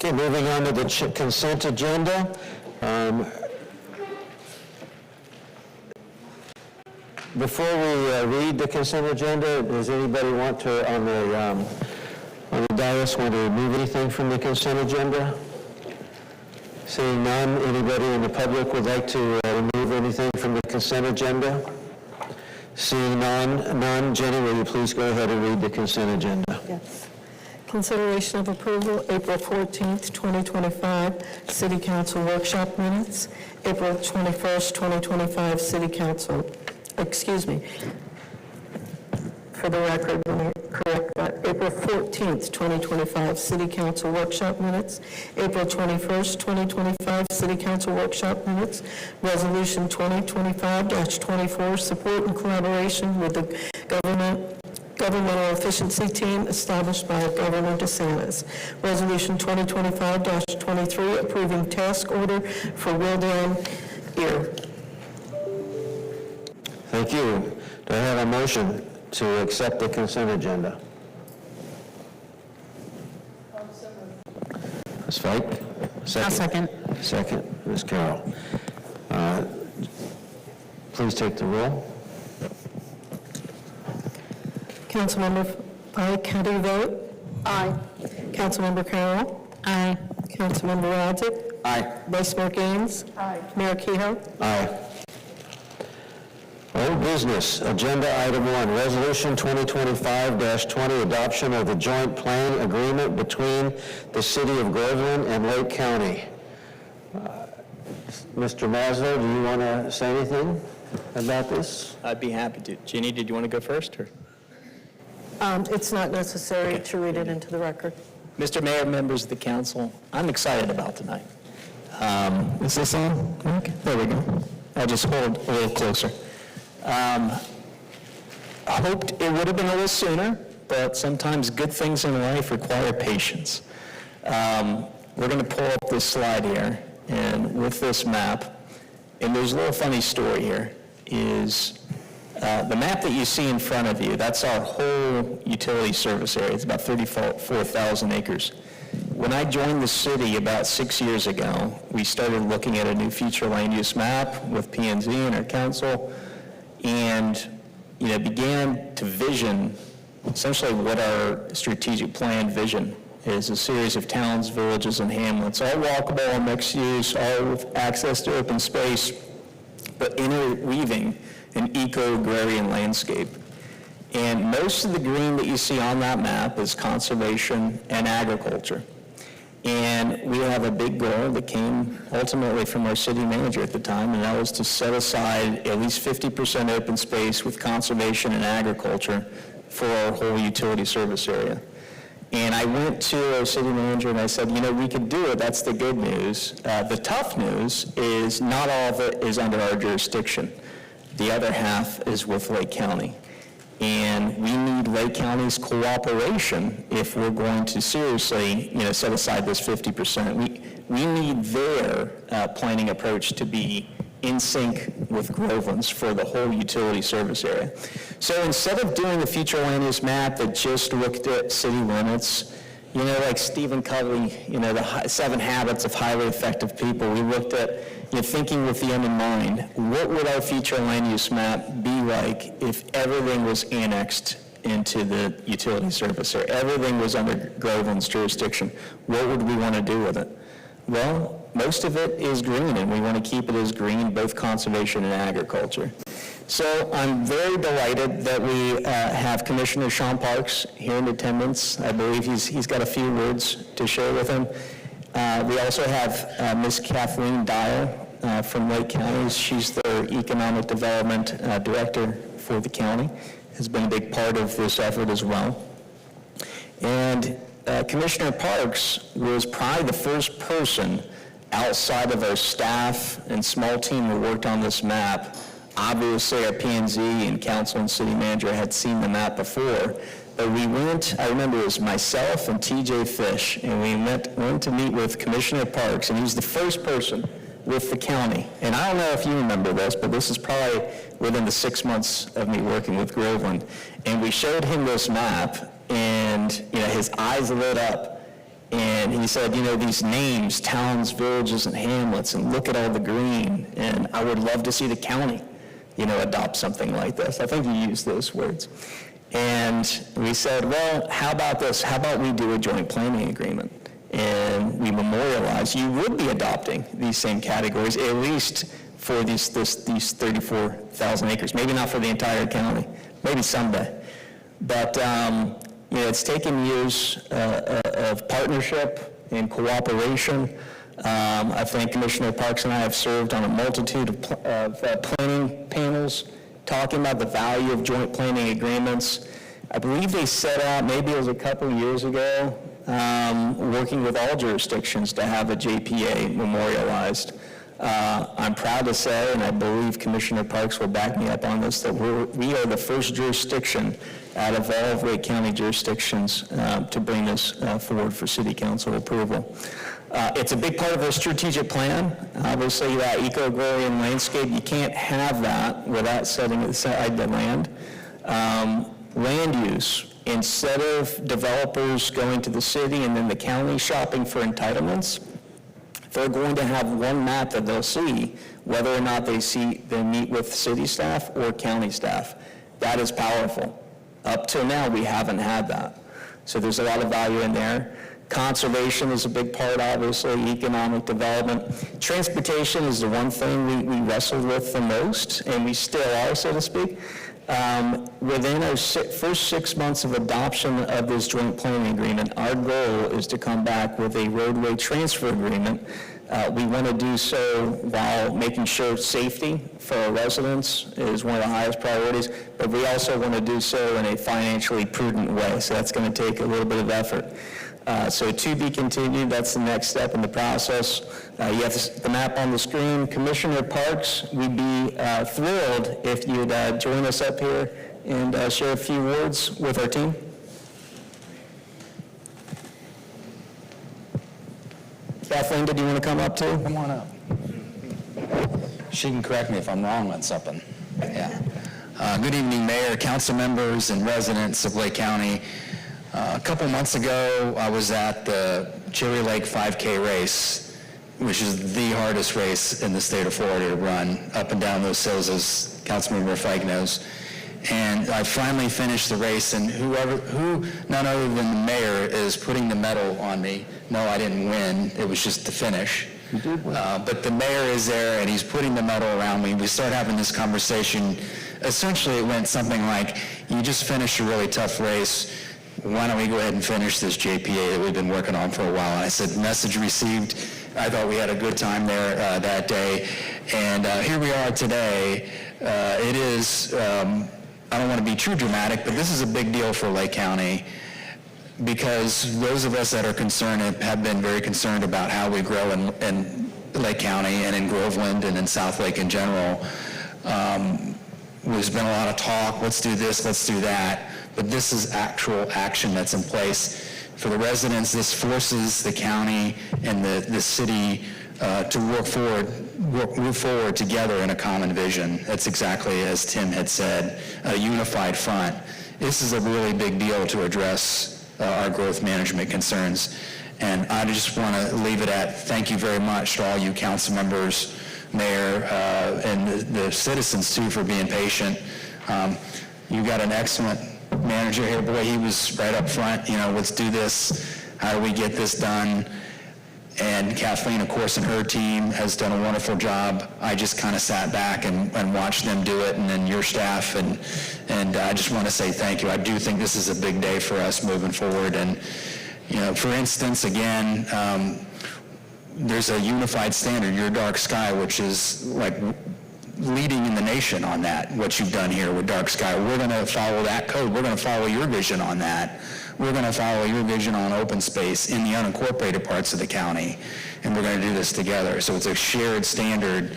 Okay, moving on to the consent agenda. Before we read the consent agenda, does anybody want to, on the dais, want to remove anything from the consent agenda? Seeing none, anybody in the public would like to remove anything from the consent agenda? Seeing none, Jenny, will you please go ahead and read the consent agenda? Yes. Consideration of approval, April 14th, 2025, City Council workshop minutes. April 21st, 2025, City Council, for the record, let me correct that. April 14th, 2025, City Council workshop minutes. April 21st, 2025, City Council workshop minutes. Resolution 2025-24, support and collaboration with the governmental efficiency team established by Governor DeSantis. Resolution 2025-23, approving task order for Wildan Ear. Thank you. Do I have a motion to accept the consent agenda? Ms. Fike? Second. Second, Ms. Carroll. Please take the roll. Councilmember Fike, how do you vote? Aye. Councilmember Carroll? Aye. Councilmember Raddick? Aye. Vice Mayor Gaines? Aye. Mayor Kehoe? Aye. Old business, agenda item 1, resolution 2025-20, adoption of the joint plan agreement between the city of Groveland and Lake County. Mr. Maslow, do you want to say anything about this? I'd be happy to. Ginny, did you want to go first, or? It's not necessary to read it into the record. Mr. Mayor, members of the council, I'm excited about tonight. Is this on? Okay, there we go. I'll just hold a little closer. Hoped it would have been a little sooner, but sometimes good things in life require patience. We're going to pull up this slide here, and with this map, and there's a little funny story here, is the map that you see in front of you, that's our whole utility service area. It's about 34,000 acres. When I joined the city about 6 years ago, we started looking at a new future land use map with P&Z and our council, and began to vision essentially what our strategic plan vision is: a series of towns, villages, and hamlets, all walkable, all mixed use, all with access to open space, but interweaving an eco-agrarian landscape. And most of the green that you see on that map is conservation and agriculture. And we have a big goal that came ultimately from our city manager at the time, and that was to set aside at least 50% open space with conservation and agriculture for our whole utility service area. And I went to our city manager and I said, we could do it, that's the good news. The tough news is not all of it is under our jurisdiction. The other half is with Lake County. And we need Lake County's cooperation if we're going to seriously, set aside this 50%. We need their planning approach to be in sync with Groveland's for the whole utility service area. So instead of doing the future land use map that just looked at city limits, like Stephen Covey, the 7 habits of highly effective people, we looked at thinking with the end in mind, what would our future land use map be like if everything was annexed into the utility service area, everything was under Groveland's jurisdiction? What would we want to do with it? Well, most of it is green, and we want to keep it as green, both conservation and agriculture. So I'm very delighted that we have Commissioner Sean Parks here in attendance. I believe he's got a few words to share with him. We also have Ms. Kathleen Dial from Lake County. She's their Economic Development Director for the county, has been a big part of this effort as well. And Commissioner Parks was probably the first person outside of our staff and small team who worked on this map. Obviously, our P&Z and council and city manager had seen the map before, but we went, I remember it was myself and TJ Fish, and we went to meet with Commissioner Parks, and he was the first person with the county. And I don't know if you remember this, but this is probably within the 6 months of me working with Groveland. And we showed him this map, and his eyes lit up. And he said, these names, towns, villages, and hamlets, and look at all the green, and I would love to see the county, adopt something like this. I think he used those words. And we said, well, how about this? How about we do a joint planning agreement? And we memorialize, you would be adopting these same categories, at least for these 34,000 acres. Maybe not for the entire county, maybe someday. But it's taken years of partnership and cooperation. I think Commissioner Parks and I have served on a multitude of planning panels talking about the value of joint planning agreements. I believe they set out, maybe it was a couple of years ago, working with all jurisdictions to have a JPA memorialized. I'm proud to say, and I believe Commissioner Parks will back me up on this, that we are the first jurisdiction out of all of Lake County jurisdictions to bring this forward for City Council approval. It's a big part of our strategic plan. Obviously, that eco-agrarian landscape, you can't have that without setting aside the land. Land use, instead of developers going to the city and then the county shopping for entitlements, they're going to have one map that they'll see, whether or not they meet with city staff or county staff. That is powerful. Up till now, we haven't had that. So there's a lot of value in there. Conservation is a big part, obviously, economic development. Transportation is the one thing we wrestled with the most, and we still are, so to speak. Within our first 6 months of adoption of this joint planning agreement, our goal is to come back with a roadway transfer agreement. We want to do so while making sure safety for our residents is one of the highest priorities, but we also want to do so in a financially prudent way, so that's going to take a little bit of effort. So to be continued, that's the next step in the process. You have the map on the screen. Commissioner Parks, we'd be thrilled if you'd join us up here and share a few words with our team. Kathleen, did you want to come up too? Come on up. She can correct me if I'm wrong on something. Yeah. Good evening, Mayor, council members, and residents of Lake County. A couple months ago, I was at the Cherry Lake 5K race, which is the hardest race in the state of Florida to run, up and down those hills, as Councilmember Fike knows. And I finally finished the race, and who, none other than the mayor, is putting the medal on me. No, I didn't win. It was just the finish. You did win. But the mayor is there, and he's putting the medal around me. We start having this conversation. Essentially, it went something like, you just finished a really tough race. Why don't we go ahead and finish this JPA that we've been working on for a while? And I said, message received. I thought we had a good time there that day. And here we are today. It is, I don't want to be too dramatic, but this is a big deal for Lake County, because those of us that are concerned have been very concerned about how we grow in Lake County and in Groveland and in South Lake in general. There's been a lot of talk, let's do this, let's do that, but this is actual action that's in place. For the residents, this forces the county and the city to move forward together in a common vision. That's exactly as Tim had said, a unified front. This is a really big deal to address our growth management concerns. And I just want to leave it at thank you very much to all you council members, mayor, and the citizens too for being patient. You got an excellent manager here. Boy, he was right up front, let's do this. How do we get this done? And Kathleen, of course, and her team has done a wonderful job. I just kind of sat back and watched them do it, and then your staff, and I just want to say thank you. I do think this is a big day for us moving forward. And, for instance, again, there's a unified standard, your dark sky, which is like leading in the nation on that, what you've done here with dark sky. We're going to follow that code. We're going to follow your vision on that. We're going to follow your vision on open space in the unincorporated parts of the county, and we're going to do this together. So it's a shared standard,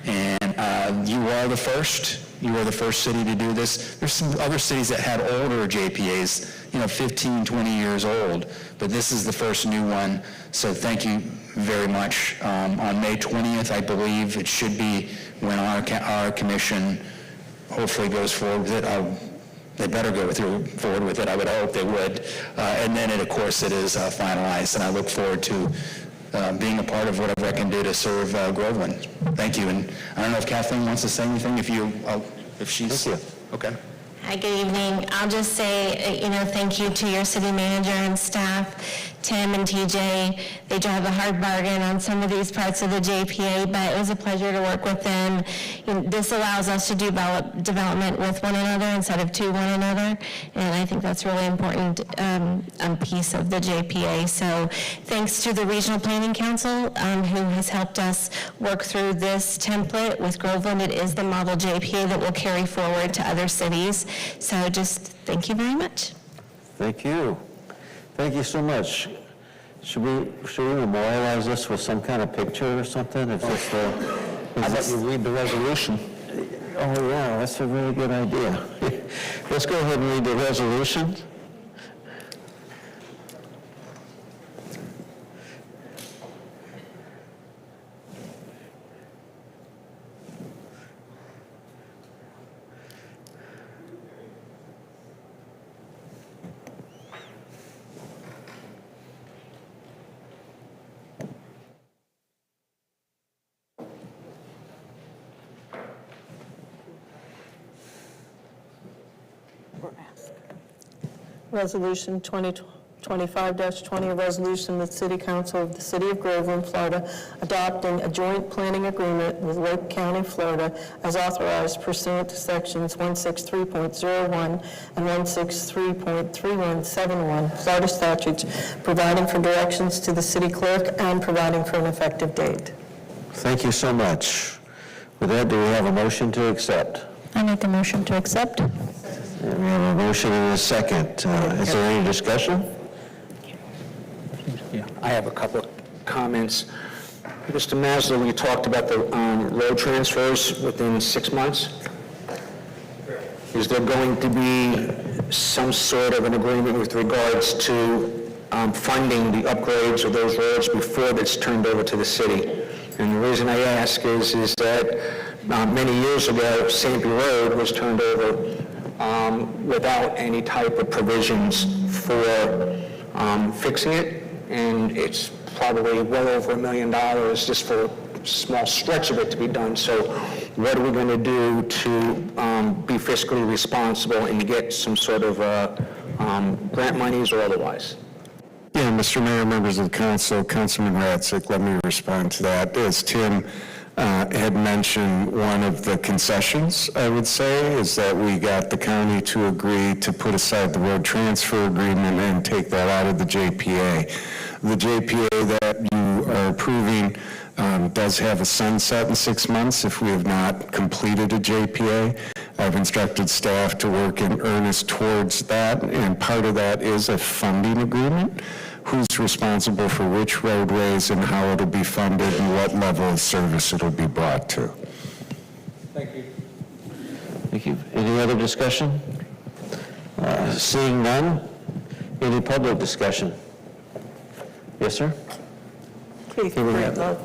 and you are the first. You are the first city to do this. There's some other cities that had older JPAs, 15, 20 years old, but this is the first new one. So thank you very much. On May 20th, I believe it should be when our commission hopefully goes forward with it. They better go forward with it. I would hope they would. And then, of course, it is finalized, and I look forward to being a part of whatever I can do to serve Groveland. Thank you. And I don't know if Kathleen wants to say anything, if she's... Thank you. Okay. Hi, good evening. I'll just say, thank you to your city manager and staff, Tim and TJ. They drive a hard bargain on some of these parts of the JPA, but it was a pleasure to work with them. This allows us to do development with one another instead of to one another, and I think that's really important piece of the JPA. So thanks to the Regional Planning Council, who has helped us work through this template with Groveland. It is the model JPA that will carry forward to other cities. So just thank you very much. Thank you. Thank you so much. Should we memorialize this with some kind of picture or something? If it's I'll let you read the resolution. Oh, yeah, that's a really good idea. Let's go ahead and read the resolution. Resolution 2025-20, a resolution of the City Council of the City of Groveland, Florida, adopting a joint planning agreement with Lake County, Florida, as authorized pursuant to Sections 163.01 and 163.3171 Florida statutes, providing for directions to the city clerk and providing for an effective date. Thank you so much. With that, do we have a motion to accept? I make a motion to accept. And we have a motion and a second. Is there any discussion? Yeah, I have a couple of comments. Mr. Maslow, when you talked about the road transfers within 6 months, is there going to be some sort of an agreement with regards to funding the upgrades of those roads before it's turned over to the city? And the reason I ask is that many years ago, Sampy Road was turned over without any type of provisions for fixing it, and it's probably well over $1 million just for a small stretch of it to be done. So what are we going to do to be fiscally responsible and get some sort of grant monies or otherwise? Yeah, Mr. Mayor, members of the council, Councilman Ratzick, let me respond to that. As Tim had mentioned, one of the concessions, I would say, is that we got the county to agree to put aside the road transfer agreement and take that out of the JPA. The JPA that you are approving does have a sunset in 6 months if we have not completed a JPA. I've instructed staff to work in earnest towards that, and part of that is a funding agreement. Who's responsible for which roadways and how it'll be funded and what level of service it'll be brought to. Thank you. Thank you. Any other discussion? Seeing none, any public discussion? Yes, sir? Keith Here we have Breedlove.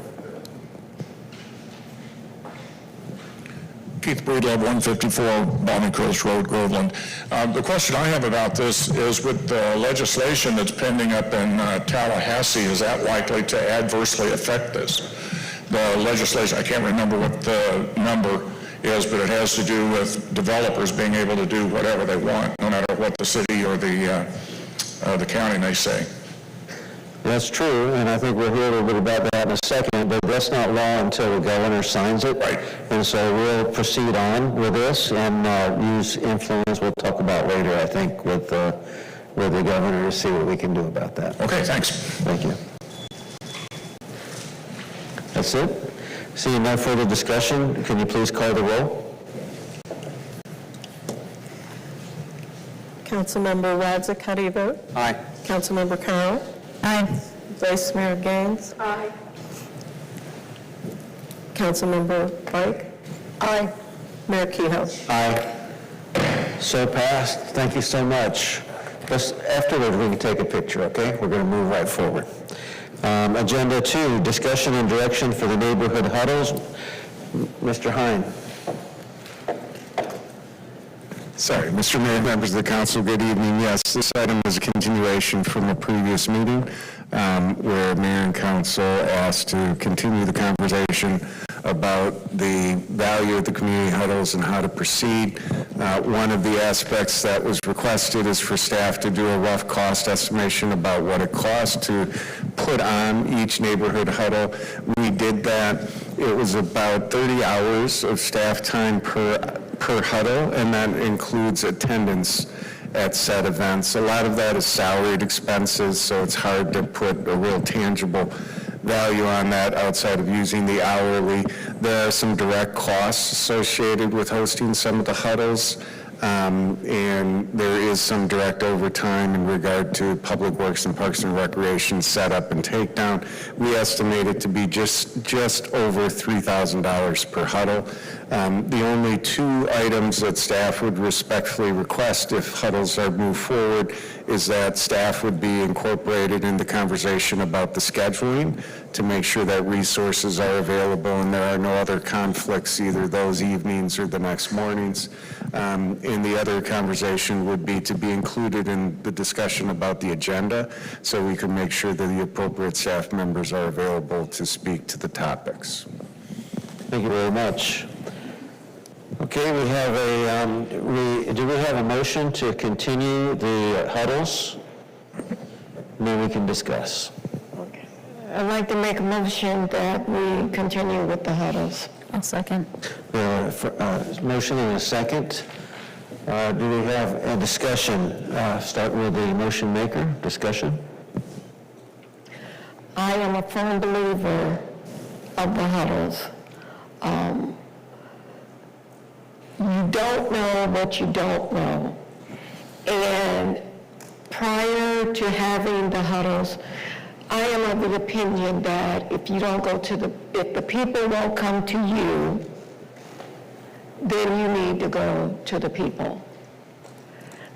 Keith Breedlove, 154 Balmy Coast Road, Groveland. The question I have about this is with the legislation that's pending up in Tallahassee, is that likely to adversely affect this? The legislation, I can't remember what the number is, but it has to do with developers being able to do whatever they want, no matter what the city or the county may say. That's true, and I think we'll hear a little bit about that in a second, but that's not law until the governor signs it. Right. And so we'll proceed on with this and use influence we'll talk about later, I think, with the governor to see what we can do about that. Okay, thanks. Thank you. That's it? Seeing no further discussion, can you please call the roll? Councilmember Radzik, how do you vote? Aye. Councilmember Carroll? Aye. Vice Mayor Gaines? Aye. Councilmember Pike? Aye. Mayor Kehoe? Aye. So passed. Thank you so much. Afterwards, we can take a picture, okay? We're going to move right forward. Agenda 2, discussion and direction for the neighborhood huddles. Mr. Hine. Sorry, Mr. Mayor, members of the council, good evening. Yes, this item is a continuation from a previous meeting where mayor and council asked to continue the conversation about the value of the community huddles and how to proceed. One of the aspects that was requested is for staff to do a rough cost estimation about what it costs to put on each neighborhood huddle. We did that. It was about 30 hours of staff time per huddle, and that includes attendance at said events. A lot of that is salaried expenses, so it's hard to put a real tangible value on that outside of using the hourly. There are some direct costs associated with hosting some of the huddles, and there is some direct overtime in regard to Public Works and Parks and Recreation setup and takedown. We estimate it to be just over $3,000 per huddle. The only two items that staff would respectfully request if huddles are moved forward is that staff would be incorporated in the conversation about the scheduling to make sure that resources are available and there are no other conflicts either those evenings or the next mornings. And the other conversation would be to be included in the discussion about the agenda so we can make sure that the appropriate staff members are available to speak to the topics. Thank you very much. Okay, we have do we have a motion to continue the huddles? And then we can discuss. I'd like to make a motion that we continue with the huddles. I'll second. Motion and a second. Do we have a discussion? Start with the motion maker. Discussion. I am a firm believer of the huddles. You don't know what you don't know. And prior to having the huddles, I am of the opinion that if you don't go to if the people won't come to you, then you need to go to the people.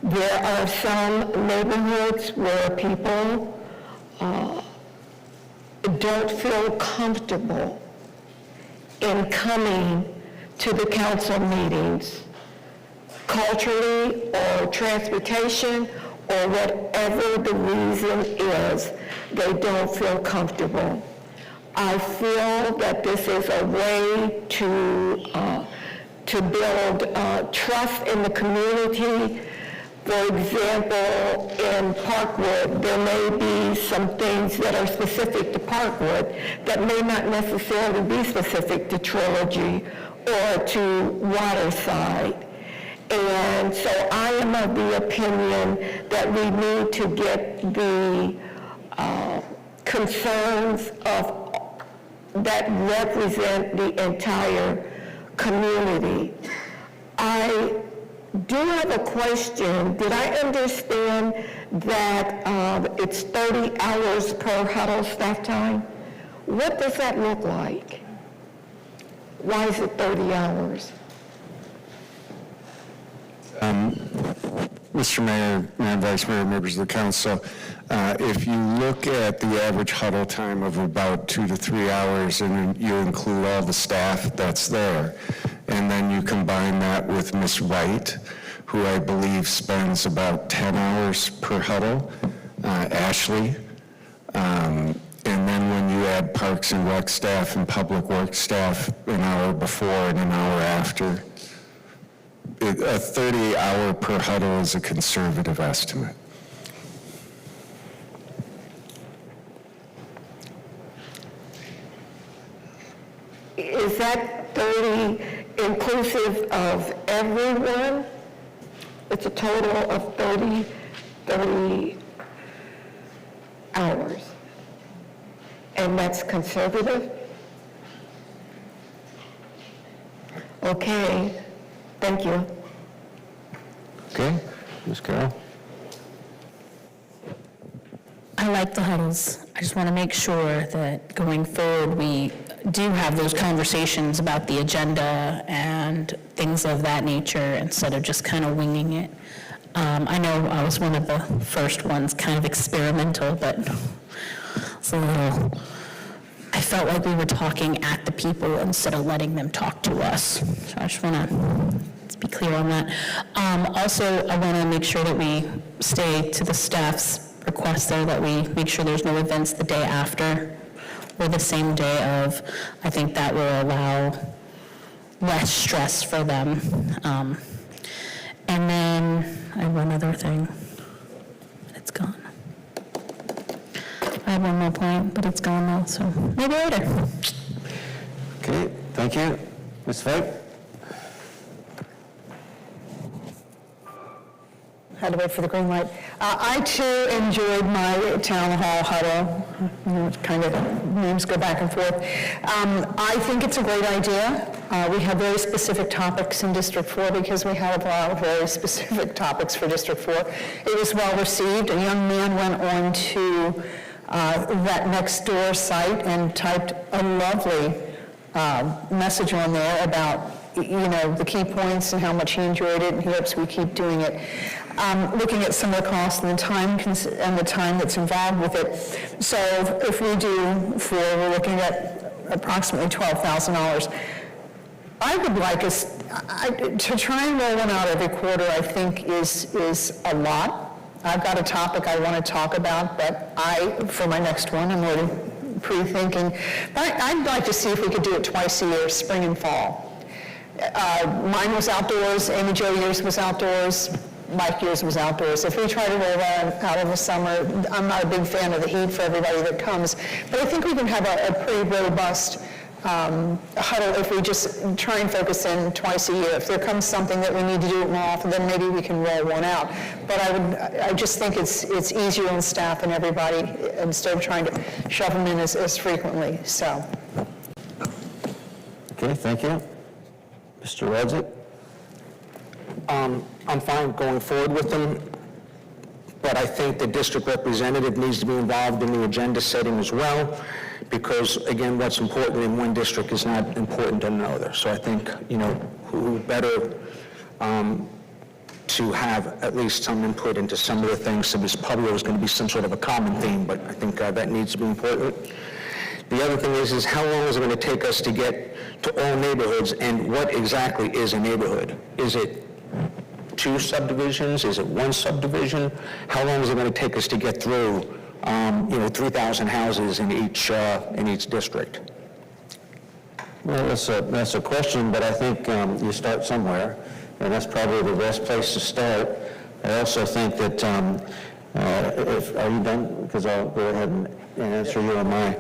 There are some neighborhoods where people don't feel comfortable in coming to the council meetings, culturally or transportation or whatever the reason is, they don't feel comfortable. I feel that this is a way to build trust in the community. For example, in Parkwood, there may be some things that are specific to Parkwood that may not necessarily be specific to Trilogy or to Waterside. And so I am of the opinion that we need to get the concerns of that represent the entire community. I do have a question. Did I understand that it's 30 hours per huddle staff time? What does that look like? Why is it 30 hours? Mr. Mayor, Madam Vice Mayor, members of the council, if you look at the average huddle time of about 2 to 3 hours and you include all the staff that's there, and then you combine that with Ms. Wright, who I believe spends about 10 hours per huddle, Ashley, and then when you add Parks and Rec staff and Public Works staff an hour before and an hour after, a 30-hour per huddle is a conservative estimate. Is that 30 inclusive of everyone? It's a total of 30 hours. And that's conservative? Okay, thank you. Okay, Ms. Carroll? I like the huddles. I just want to make sure that going forward, we do have those conversations about the agenda and things of that nature instead of just kind of winging it. I know I was one of the first ones, kind of experimental, but it's a little, I felt like we were talking at the people instead of letting them talk to us. So I just want to be clear on that. Also, I want to make sure that we stay to the staff's request there, that we make sure there's no events the day after or the same day of. I think that will allow less stress for them. And then I have one other thing, but it's gone. I had one more point, but it's gone now, so maybe later. Okay, thank you. Ms. Vogt? Had to wait for the green light. I too enjoyed my town hall huddle. Kind of names go back and forth. I think it's a great idea. We have very specific topics in District 4 because we have a lot of very specific topics for District 4. It was well received. A young man went on to that Nextdoor site and typed a lovely message on there about the key points and how much he enjoyed it, and he hopes we keep doing it. Looking at some of the costs and the time that's involved with it. So if we do 4, we're looking at approximately $12,000. I would like us to try and roll one out every quarter. I think is a lot. I've got a topic I want to talk about, but for my next one, I'm already pre-thinking. But I'd like to see if we could do it twice a year, spring and fall. Mine was outdoors, Amy Jo yours was outdoors, Mike yours was outdoors. If we try to roll that out in the summer, I'm not a big fan of the heat for everybody that comes, but I think we can have a pretty robust huddle if we just try and focus in twice a year. If there comes something that we need to do it more often, then maybe we can roll one out. But I just think it's easier on staff and everybody instead of trying to shove them in as frequently, so. Okay, thank you. Mr. Rudzik? I'm fine going forward with them, but I think the district representative needs to be involved in the agenda setting as well, because, again, what's important in one district is not important in another. So I think, who better to have at least some input into some of the things. So there's probably always going to be some sort of a common theme, but I think that needs to be important. The other thing is how long is it going to take us to get to all neighborhoods, and what exactly is a neighborhood? Is it 2 subdivisions? Is it 1 subdivision? How long is it going to take us to get through, 3,000 houses in each district? Well, that's a question, but I think you start somewhere, and that's probably the best place to start. I also think that, are you done? Because I'll go ahead and answer you on mine.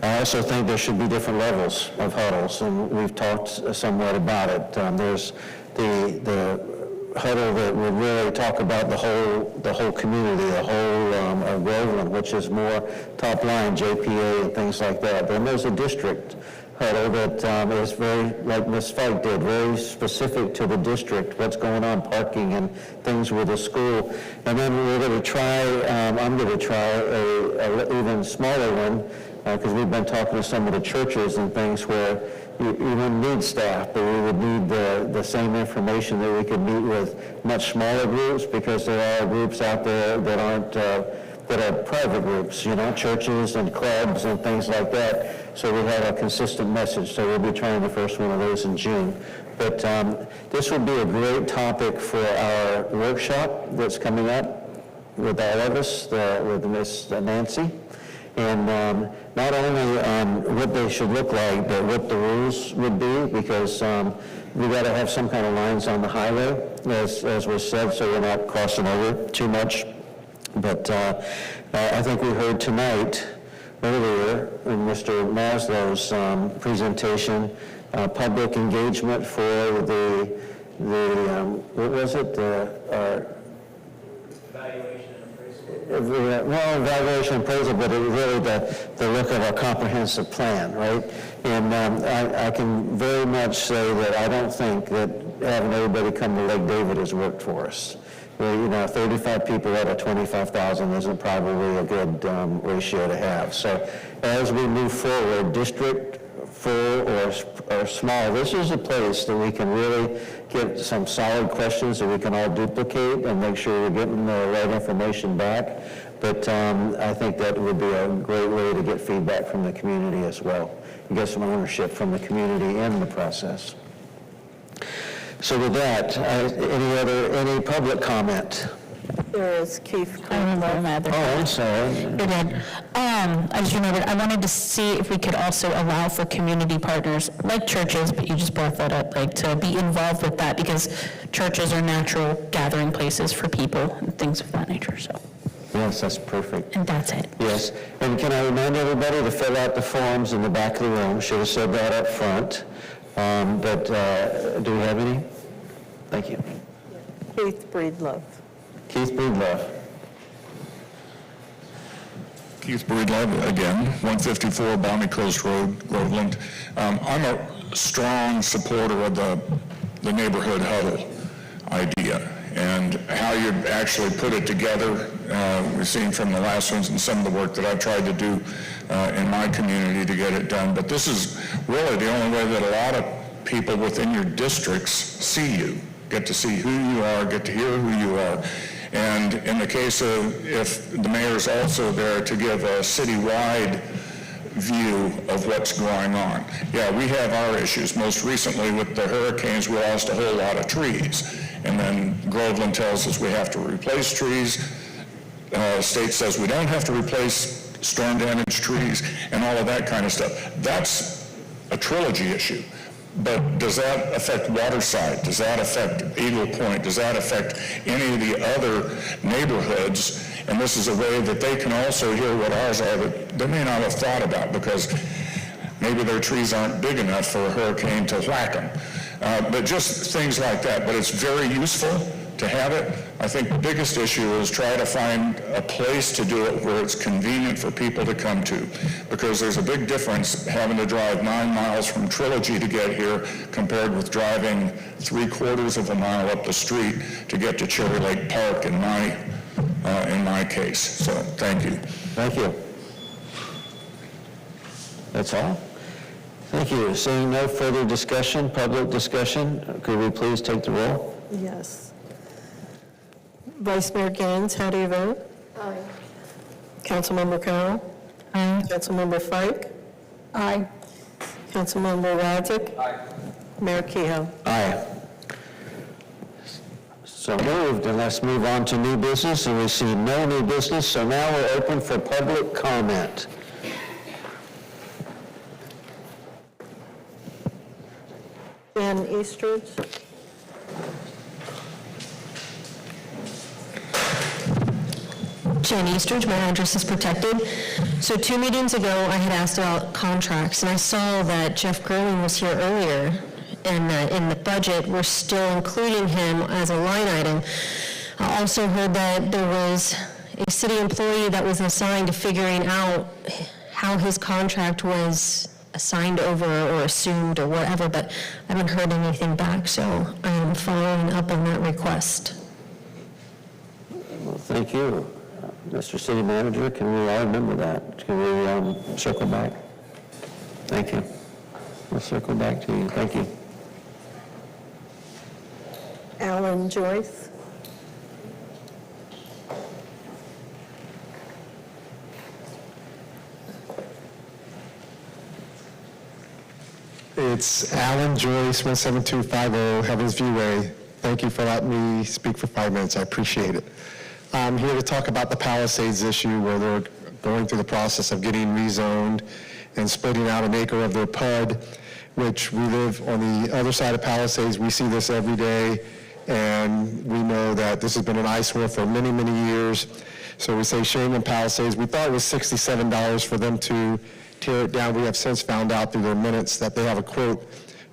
I also think there should be different levels of huddles, and we've talked somewhat about it. There's the huddle that would really talk about the whole community, the whole of Groveland, which is more top line, JPA and things like that. Then there's a district huddle that is very, like Ms. Fike did, very specific to the district, what's going on, parking and things with the school. And then we're going to try, I'm going to try a even smaller one, because we've been talking to some of the churches and things where you wouldn't need staff, but we would need the same information that we could meet with much smaller groups, because there are groups out there that aren't, that are private groups, churches and clubs and things like that. So we have a consistent message. So we'll be trying the first one of those in June. But this would be a great topic for our workshop that's coming up with all of us, with Ms. Nancy. And not only what they should look like, but what the rules would be, because we got to have some kind of lines on the highway, as was said, so we're not crossing over too much. But I think we heard tonight, earlier, in Mr. Maslow's presentation, public engagement for the what was it? Evaluation and appraisal, but it was really the look of a comprehensive plan, right? And I can very much say that I don't think that having everybody come to Lake David has worked for us. 35 people out of 25,000 isn't probably a good ratio to have. So as we move forward, district, full or small, this is a place that we can really get some solid questions that we can all duplicate and make sure we're getting the right information back. But I think that would be a great way to get feedback from the community as well, and get some ownership from the community in the process. So with that, any public comment? There is Keith. I remember another. Oh, I'm sorry. You're good. I just remembered, I wanted to see if we could also allow for community partners, like churches, but you just brought that up, like to be involved with that, because churches are natural gathering places for people and things of that nature, so. Yes, that's perfect. And that's it. Yes, and can I remind everybody to fill out the forms in the back of the room? Should have said that up front. But do we have any? Thank you. Keith Breedlove. Keith Breedlove. Keith Breedlove, again, 154 Bonnie Coast Road, Groveland. I'm a strong supporter of the neighborhood huddle idea, and how you actually put it together. We've seen from the last ones and some of the work that I've tried to do in my community to get it done. But this is really the only way that a lot of people within your districts see you, get to see who you are, get to hear who you are. And in the case of, if the mayor's also there to give a citywide view of what's going on. Yeah, we have our issues. Most recently with the hurricanes, we lost a whole lot of trees. And then Groveland tells us we have to replace trees. State says we don't have to replace storm damaged trees and all of that kind of stuff. That's a trilogy issue. But does that affect Waterside? Does that affect Eagle Point? Does that affect any of the other neighborhoods? And this is a way that they can also hear what ours are that they may not have thought about, because maybe their trees aren't big enough for a hurricane to whack them. But just things like that. But it's very useful to have it. I think the biggest issue is try to find a place to do it where it's convenient for people to come to, because there's a big difference having to drive 9 miles from Trilogy to get here compared with driving 3/4 of a mile up the street to get to Cherry Lake Park in my case. So thank you. Thank you. That's all? Thank you. Seeing no further discussion, public discussion, could we please take the roll? Yes. Vice Mayor Gaines, how do you vote? Aye. Councilmember Carroll? Aye. Councilmember Fike? Aye. Councilmember Radzik? Aye. Mayor Kehoe? Aye. So moved, and let's move on to new business, and we see no new business, so now we're open for public comment. Dan Eastridge? Jen Eastridge, my address is protected. So 2 meetings ago, I had asked about contracts, and I saw that Jeff Groveland was here earlier, and in the budget, we're still including him as a line item. I also heard that there was a city employee that was assigned to figuring out how his contract was assigned over or assumed or whatever, but I haven't heard anything back, so I am following up on that request. Well, thank you. Mr. City Manager, can we all remember that? Can we circle back? Thank you. We'll circle back to you. Thank you. Alan Joyce? It's Alan Joyce, 17250 Heavens View Way. Thank you for letting me speak for 5 minutes. I appreciate it. I'm here to talk about the Palisades issue, where they're going through the process of getting rezoned and splitting out an acre of their PUD, which we live on the other side of Palisades. We see this every day, and we know that this has been an eyesore for many, many years. So we say shame on Palisades. We thought it was $67 for them to tear it down. We have since found out through their minutes that they have a quote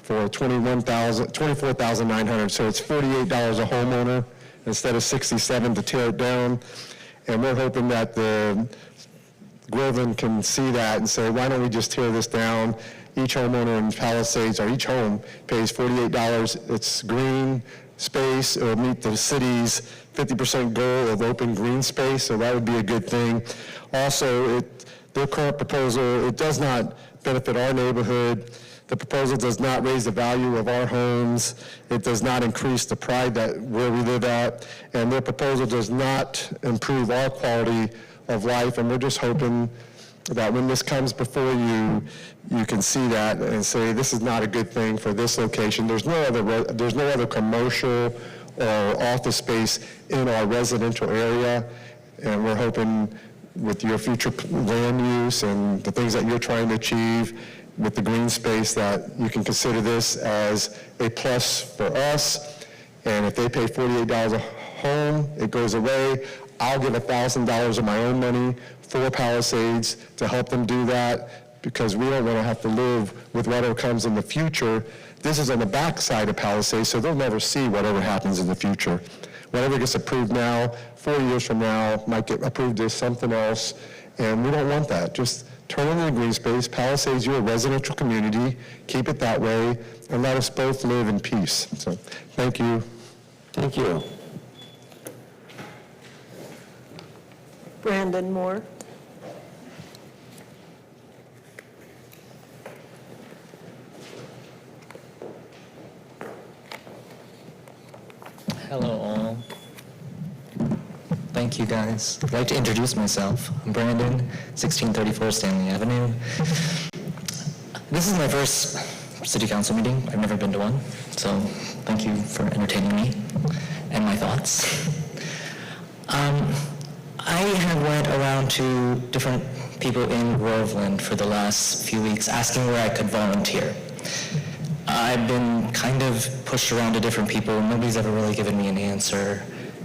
for $24,900. So it's $48 a homeowner instead of $67 to tear it down. And we're hoping that the Groveland can see that and say, why don't we just tear this down? Each homeowner in Palisades, or each home, pays $48. It's green space. It'll meet the city's 50% goal of open green space, so that would be a good thing. Also, their current proposal, it does not benefit our neighborhood. The proposal does not raise the value of our homes. It does not increase the pride that where we live at. And their proposal does not improve our quality of life. And we're just hoping that when this comes before you, you can see that and say, this is not a good thing for this location. There's no other commercial or office space in our residential area. And we're hoping with your future land use and the things that you're trying to achieve with the green space, that you can consider this as a plus for us. And if they pay $48 a home, it goes away. I'll give $1,000 of my own money for Palisades to help them do that, because we don't want to have to live with whatever comes in the future. This is on the backside of Palisades, so they'll never see whatever happens in the future. Whatever gets approved now, 4 years from now, might get approved as something else, and we don't want that. Just turn it into green space. Palisades, you're a residential community. Keep it that way, and let us both live in peace. So, thank you. Thank you. Brandon Moore? Hello all. Thank you guys. I'd like to introduce myself. I'm Brandon, 1634 Stanley Avenue. This is my first city council meeting. I've never been to one, so thank you for entertaining me and my thoughts. I have went around to different people in Groveland for the last few weeks asking where I could volunteer. I've been kind of pushed around to different people, and nobody's ever really given me an answer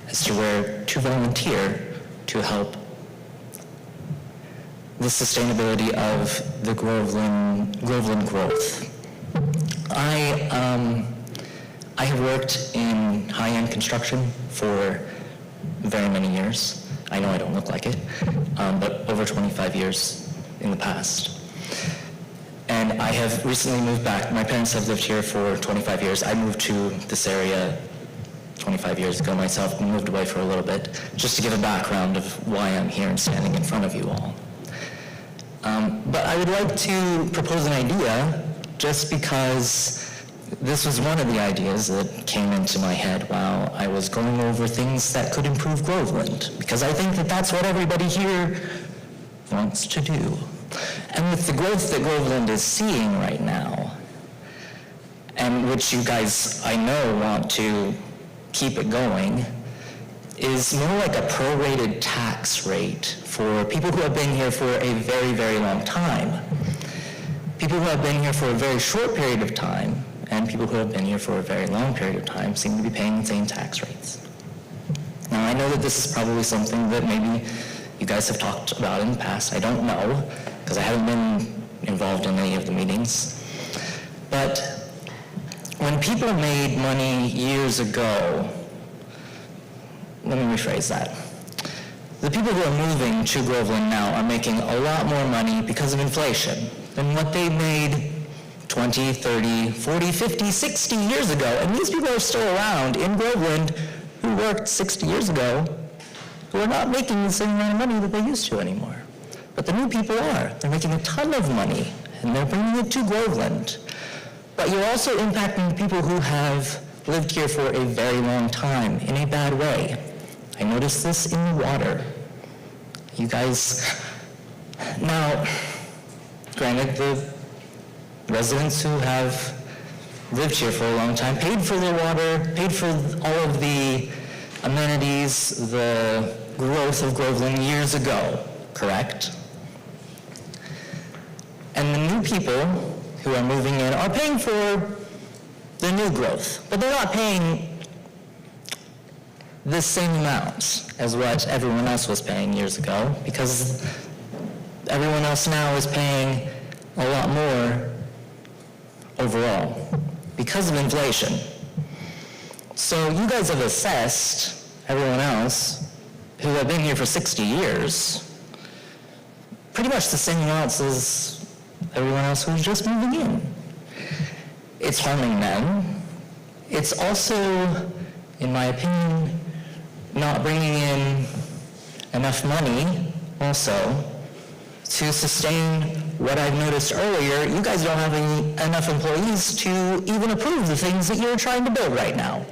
as to where to volunteer to help the sustainability of the Groveland growth. I have worked in high-end construction for very many years. I know I don't look like it, but over 25 years in the past. And I have recently moved back. My parents have lived here for 25 years. I moved to this area 25 years ago myself and moved away for a little bit, just to give a background of why I'm here and standing in front of you all. But I would like to propose an idea, just because this was one of the ideas that came into my head while I was going over things that could improve Groveland, because I think that that's what everybody here wants to do. And with the growth that Groveland is seeing right now, and which you guys, I know, want to keep it going, is more like a prorated tax rate for people who have been here for a very, very long time. People who have been here for a very short period of time and people who have been here for a very long period of time seem to be paying the same tax rates. Now, I know that this is probably something that maybe you guys have talked about in the past. I don't know, because I haven't been involved in any of the meetings. But when people made money years ago, let me rephrase that. The people who are moving to Groveland now are making a lot more money because of inflation than what they made 20, 30, 40, 50, 60 years ago. And these people are still around in Groveland who worked 60 years ago, who are not making the same amount of money that they used to anymore. But the new people are. They're making a ton of money, and they're bringing it to Groveland. But you're also impacting people who have lived here for a very long time in a bad way. I noticed this in the water. You guys, now, granted, the residents who have lived here for a long time paid for their water, paid for all of the amenities, the growth of Groveland years ago, correct? And the new people who are moving in are paying for the new growth, but they're not paying the same amount as what everyone else was paying years ago, because everyone else now is paying a lot more overall because of inflation. So you guys have assessed everyone else who have been here for 60 years pretty much the same amounts as everyone else who's just moving in. It's harming them. It's also, in my opinion, not bringing in enough money also to sustain what I've noticed earlier. You guys don't have enough employees to even approve the things that you're trying to build right now.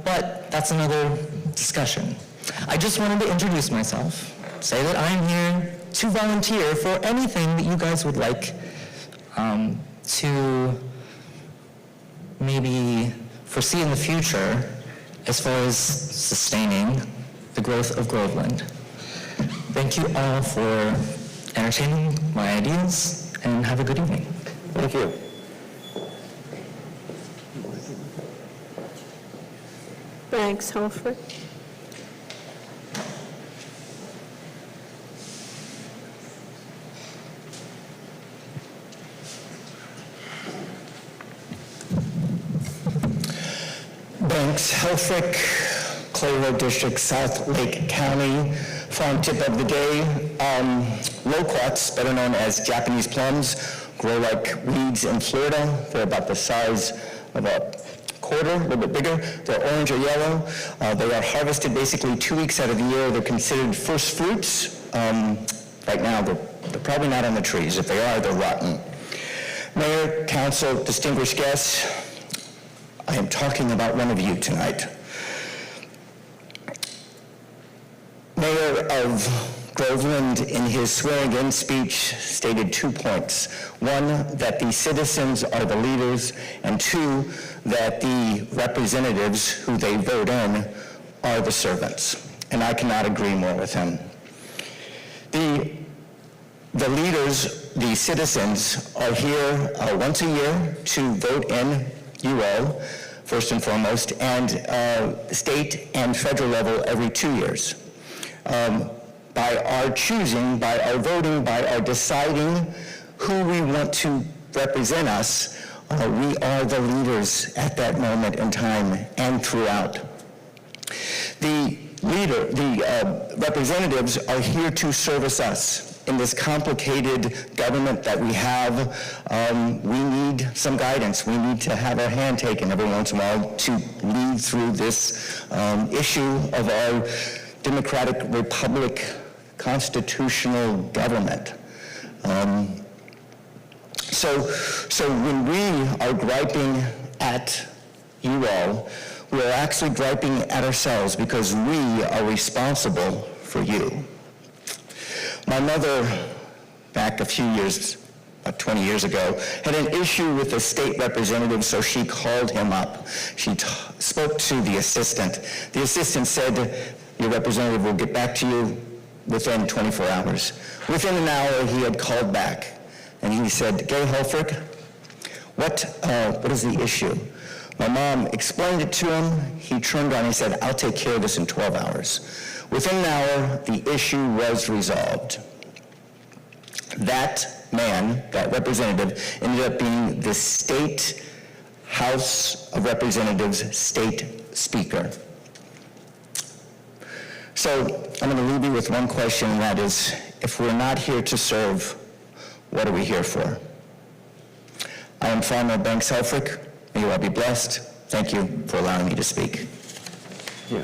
But that's another discussion. I just wanted to introduce myself, say that I'm here to volunteer for anything that you guys would like to maybe foresee in the future as far as sustaining the growth of Groveland. Thank you all for entertaining my ideas, and have a good evening. Thank you. Thanks, Humphrey. Banks, Helfrich, Clay Road District, South Lake County. Farm tip of the day, loquats, better known as Japanese plums, grow like weeds in Florida. They're about the size of a quarter, a little bit bigger. They're orange or yellow. They are harvested basically 2 weeks out of the year. They're considered first fruits. Right now, they're probably not on the trees. If they are, they're rotten. Mayor, council, distinguished guests, I am talking about one of you tonight. Mayor of Groveland, in his swearing-in speech, stated 2 points. One, that the citizens are the leaders, and two, that the representatives who they vote in are the servants. And I cannot agree more with him. The leaders the citizens are here once a year to vote in UO, first and foremost, and state and federal level every 2 years. By our choosing, by our voting, by our deciding who we want to represent us, we are the leaders at that moment in time and throughout. The representatives are here to service us. In this complicated government that we have, we need some guidance. We need to have our hand taken every once in a while to lead through this issue of our democratic republic constitutional government. So when we are griping at you all, we're actually griping at ourselves because we are responsible for you. My mother, back a few years, about 20 years ago, had an issue with a state representative, so she called him up. She spoke to the assistant. The assistant said, your representative will get back to you within 24 hours. Within an hour, he had called back, and he said, Gay Helfrich, what is the issue? My mom explained it to him. He turned around and he said, I'll take care of this in 12 hours. Within an hour, the issue was resolved. That man, that representative, ended up being the State House of Representatives State Speaker. So I'm going to leave you with one question, and that is, if we're not here to serve, what are we here for? I am Farmer Banks Helfrich. May you all be blessed. Thank you for allowing me to speak. Yeah.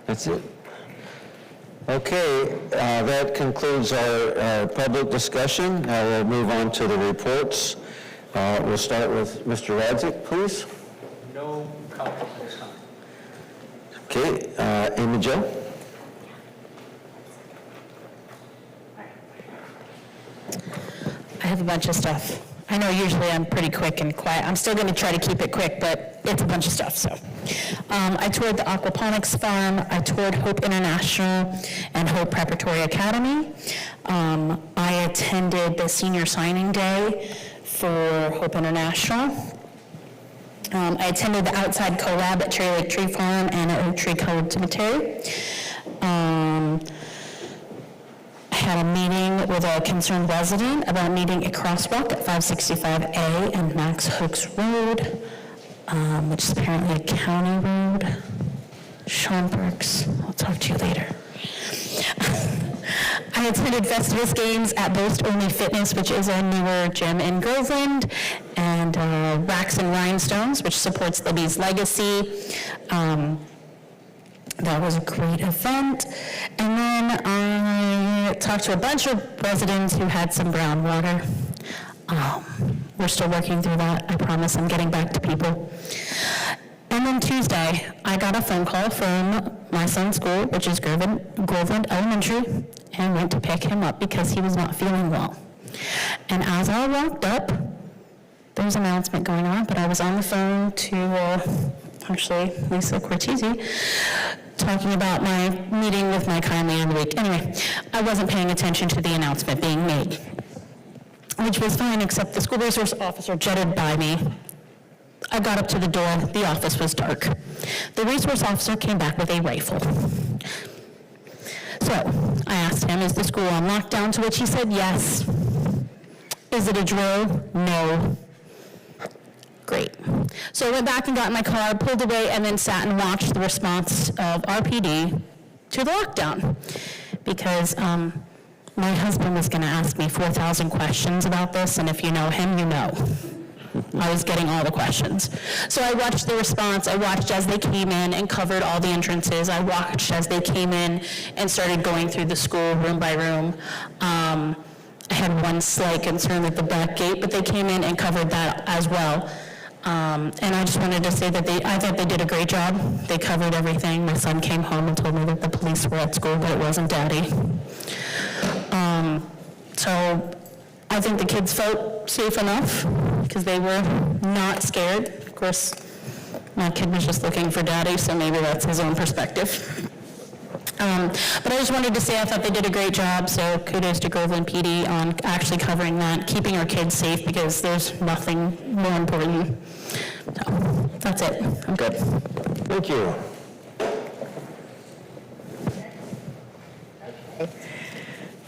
That's it. Okay, that concludes our public discussion. Now we'll move on to the reports. We'll start with Mr. Radzik, please. No comments at this time. Okay, Amy Jo? I have a bunch of stuff. I know usually I'm pretty quick and quiet. I'm still going to try to keep it quick, but it's a bunch of stuff. So, I toured the aquaponics farm. I toured Hope International and Hope Preparatory Academy. I attended the senior signing day for Hope International. I attended the outside collab at Cherry Lake Tree Farm and at Oak Tree Colored Cemetery. Had a meeting with a concerned resident about needing a crosswalk at 565A and Max Hooks Road, which is apparently a county road. Sean Burks, I'll talk to you later. I attended Festivus Games at Boast Only Fitness, which is a newer gym in Groveland, and Racks and Rhinestones, which supports Libby's legacy. That was a great event. And then I talked to a bunch of residents who had some groundwater. We're still working through that. I promise I'm getting back to people. And then Tuesday, I got a phone call from my son's school, which is Groveland Elementary, and went to pick him up because he was not feeling well. And as I walked up, there was an announcement going on, but I was on the phone to actually Lisa Cortese, talking about my meeting with my kindly in the week. Anyway, I wasn't paying attention to the announcement being made, which was fine, except the school resource officer jetted by me. I got up to the door, the office was dark. The resource officer came back with a rifle. So I asked him, is the school on lockdown? To which he said, yes. Is it a drill? No. Great. So I went back and got in my car, pulled away, and then sat and watched the response of RPD to the lockdown. Because my husband was going to ask me 4,000 questions about this, and if you know him, you know. I was getting all the questions. So I watched the response. I watched as they came in and covered all the entrances. I watched as they came in and started going through the school room by room. I had one slight concern with the back gate, but they came in and covered that as well. And I just wanted to say that I thought they did a great job. They covered everything. My son came home and told me that the police were at school, but it wasn't Daddy. So I think the kids felt safe enough because they were not scared. Of course, my kid was just looking for Daddy, so maybe that's his own perspective. But I just wanted to say I thought they did a great job, so kudos to Groveland PD on actually covering that, keeping our kids safe, because there's nothing more important. So, that's it. I'm good. Thank you.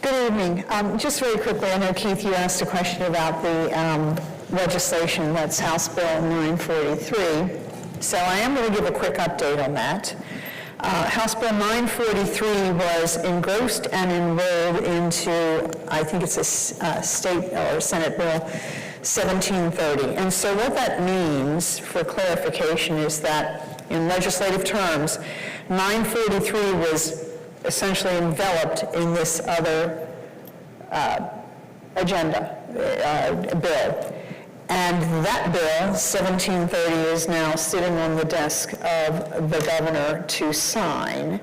Good evening. Just very quickly, I know, Keith, you asked a question about the legislation that's House Bill 943. So I am going to give a quick update on that. House Bill 943 was engrossed and enrolled into, I think it's a state or Senate Bill 1730. And so what that means, for clarification, is that in legislative terms, 943 was essentially enveloped in this other bill. And that bill, 1730, is now sitting on the desk of the governor to sign.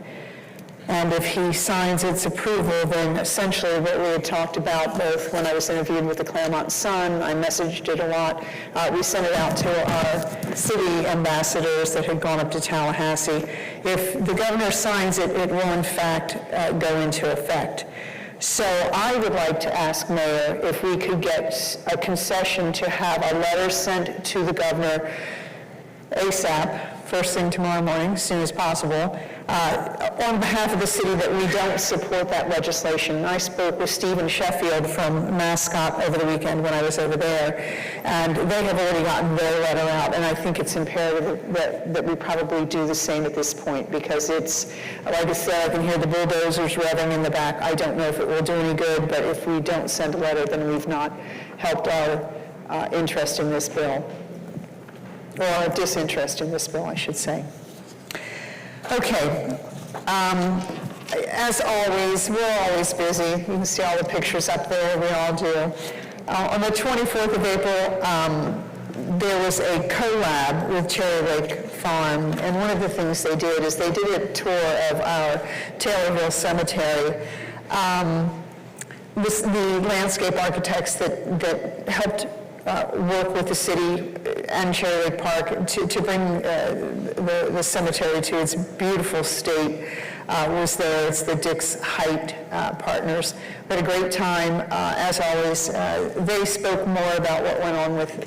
And if he signs its approval, then essentially what we had talked about, both when I was interviewed with the Claremont Sun, I messaged it a lot, we sent it out to our city ambassadors that had gone up to Tallahassee. If the governor signs it, it will in fact go into effect. So I would like to ask Mayor if we could get a concession to have a letter sent to the governor ASAP, first thing tomorrow morning, as soon as possible, on behalf of the city that we don't support that legislation. I spoke with Stephen Sheffield from Mascot over the weekend when I was over there, and they have already gotten their letter out, and I think it's imperative that we probably do the same at this point, because it's, like I said, I can hear the bulldozers revving in the back. I don't know if it will do any good, but if we don't send a letter, then we've not helped our interest in this bill. Or disinterest in this bill, I should say. Okay. As always, we're always busy. You can see all the pictures up there. We all do. On the 24th of April, there was a collab with Cherry Lake Farm, and one of the things they did is they did a tour of our Taylorville Cemetery. The landscape architects that helped work with the city and Cherry Lake Park to bring the cemetery to its beautiful state was there. It's the Dix Height partners. We had a great time. As always, they spoke more about what went on with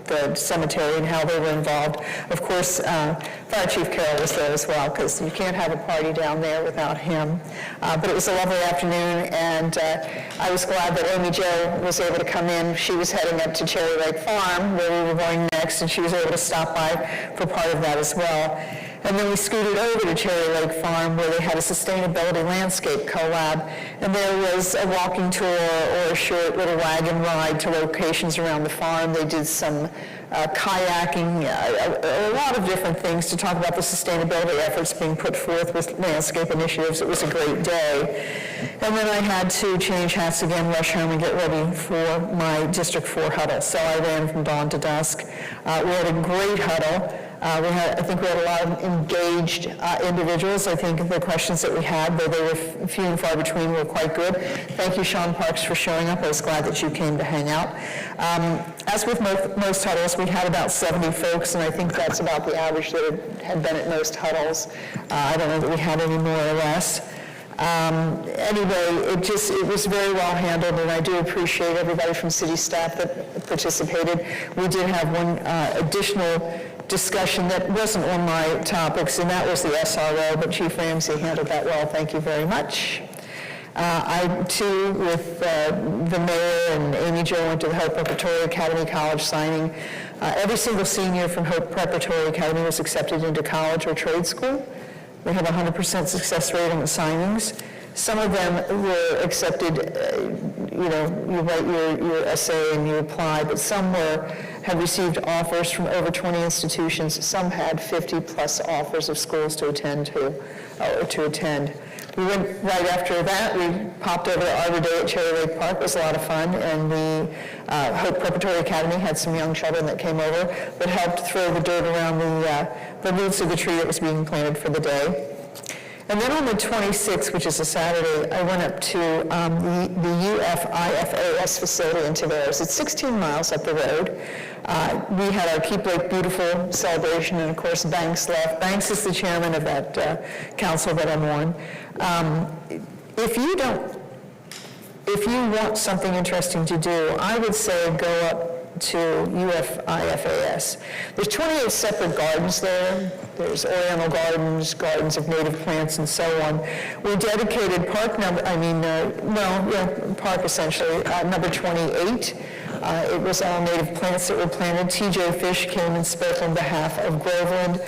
the cemetery and how they were involved. Of course, Fire Chief Carroll was there as well, because you can't have a party down there without him. But it was a lovely afternoon, and I was glad that Amy Jo was able to come in. She was heading up to Cherry Lake Farm, where we were going next, and she was able to stop by for part of that as well. And then we scooted over to Cherry Lake Farm, where they had a sustainability landscape collab, and there was a walking tour or a short little wagon ride to locations around the farm. They did some kayaking, a lot of different things to talk about the sustainability efforts being put forth with landscape initiatives. It was a great day. And then I had to change hats again, rush home, and get ready for my District 4 huddle. So I ran from dawn to dusk. We had a great huddle. I think we had a lot of engaged individuals. I think the questions that we had, though they were few and far between, were quite good. Thank you, Sean Parks, for showing up. I was glad that you came to hang out. As with most huddles, we had about 70 folks, and I think that's about the average that it had been at most huddles. I don't know that we had any more or less. Anyway, it was very well handled, and I do appreciate everybody from city staff that participated. We did have one additional discussion that wasn't on my topics, and that was the SRO, but Chief Ramsey handled that well. Thank you very much. I, too, with the mayor and Amy Jo, went to the Hope Preparatory Academy College signing. Every single senior from Hope Preparatory Academy was accepted into college or trade school. We have a 100% success rate on the signings. Some of them were accepted, you write your essay and you apply, but some had received offers from over 20 institutions. Some had 50-plus offers of schools to attend. We went right after that. We popped over to Arbor Day at Cherry Lake Park. It was a lot of fun, and the Hope Preparatory Academy had some young children that came over that helped throw the dirt around the roots of the tree that was being planted for the day. And then on the 26th, which is a Saturday, I went up to the UFIFAS facility in Tavares. It's 16 miles up the road. We had our Keep Lake Beautiful celebration, and of course Banks left. Banks is the chairman of that council that I'm on. If you want something interesting to do, I would say go up to UFIFAS. There's 28 separate gardens there. There's Oriental gardens, gardens of native plants, and so on. We dedicated park park essentially, number 28. It was all native plants that were planted. TJ Fish came and spoke on behalf of Groveland.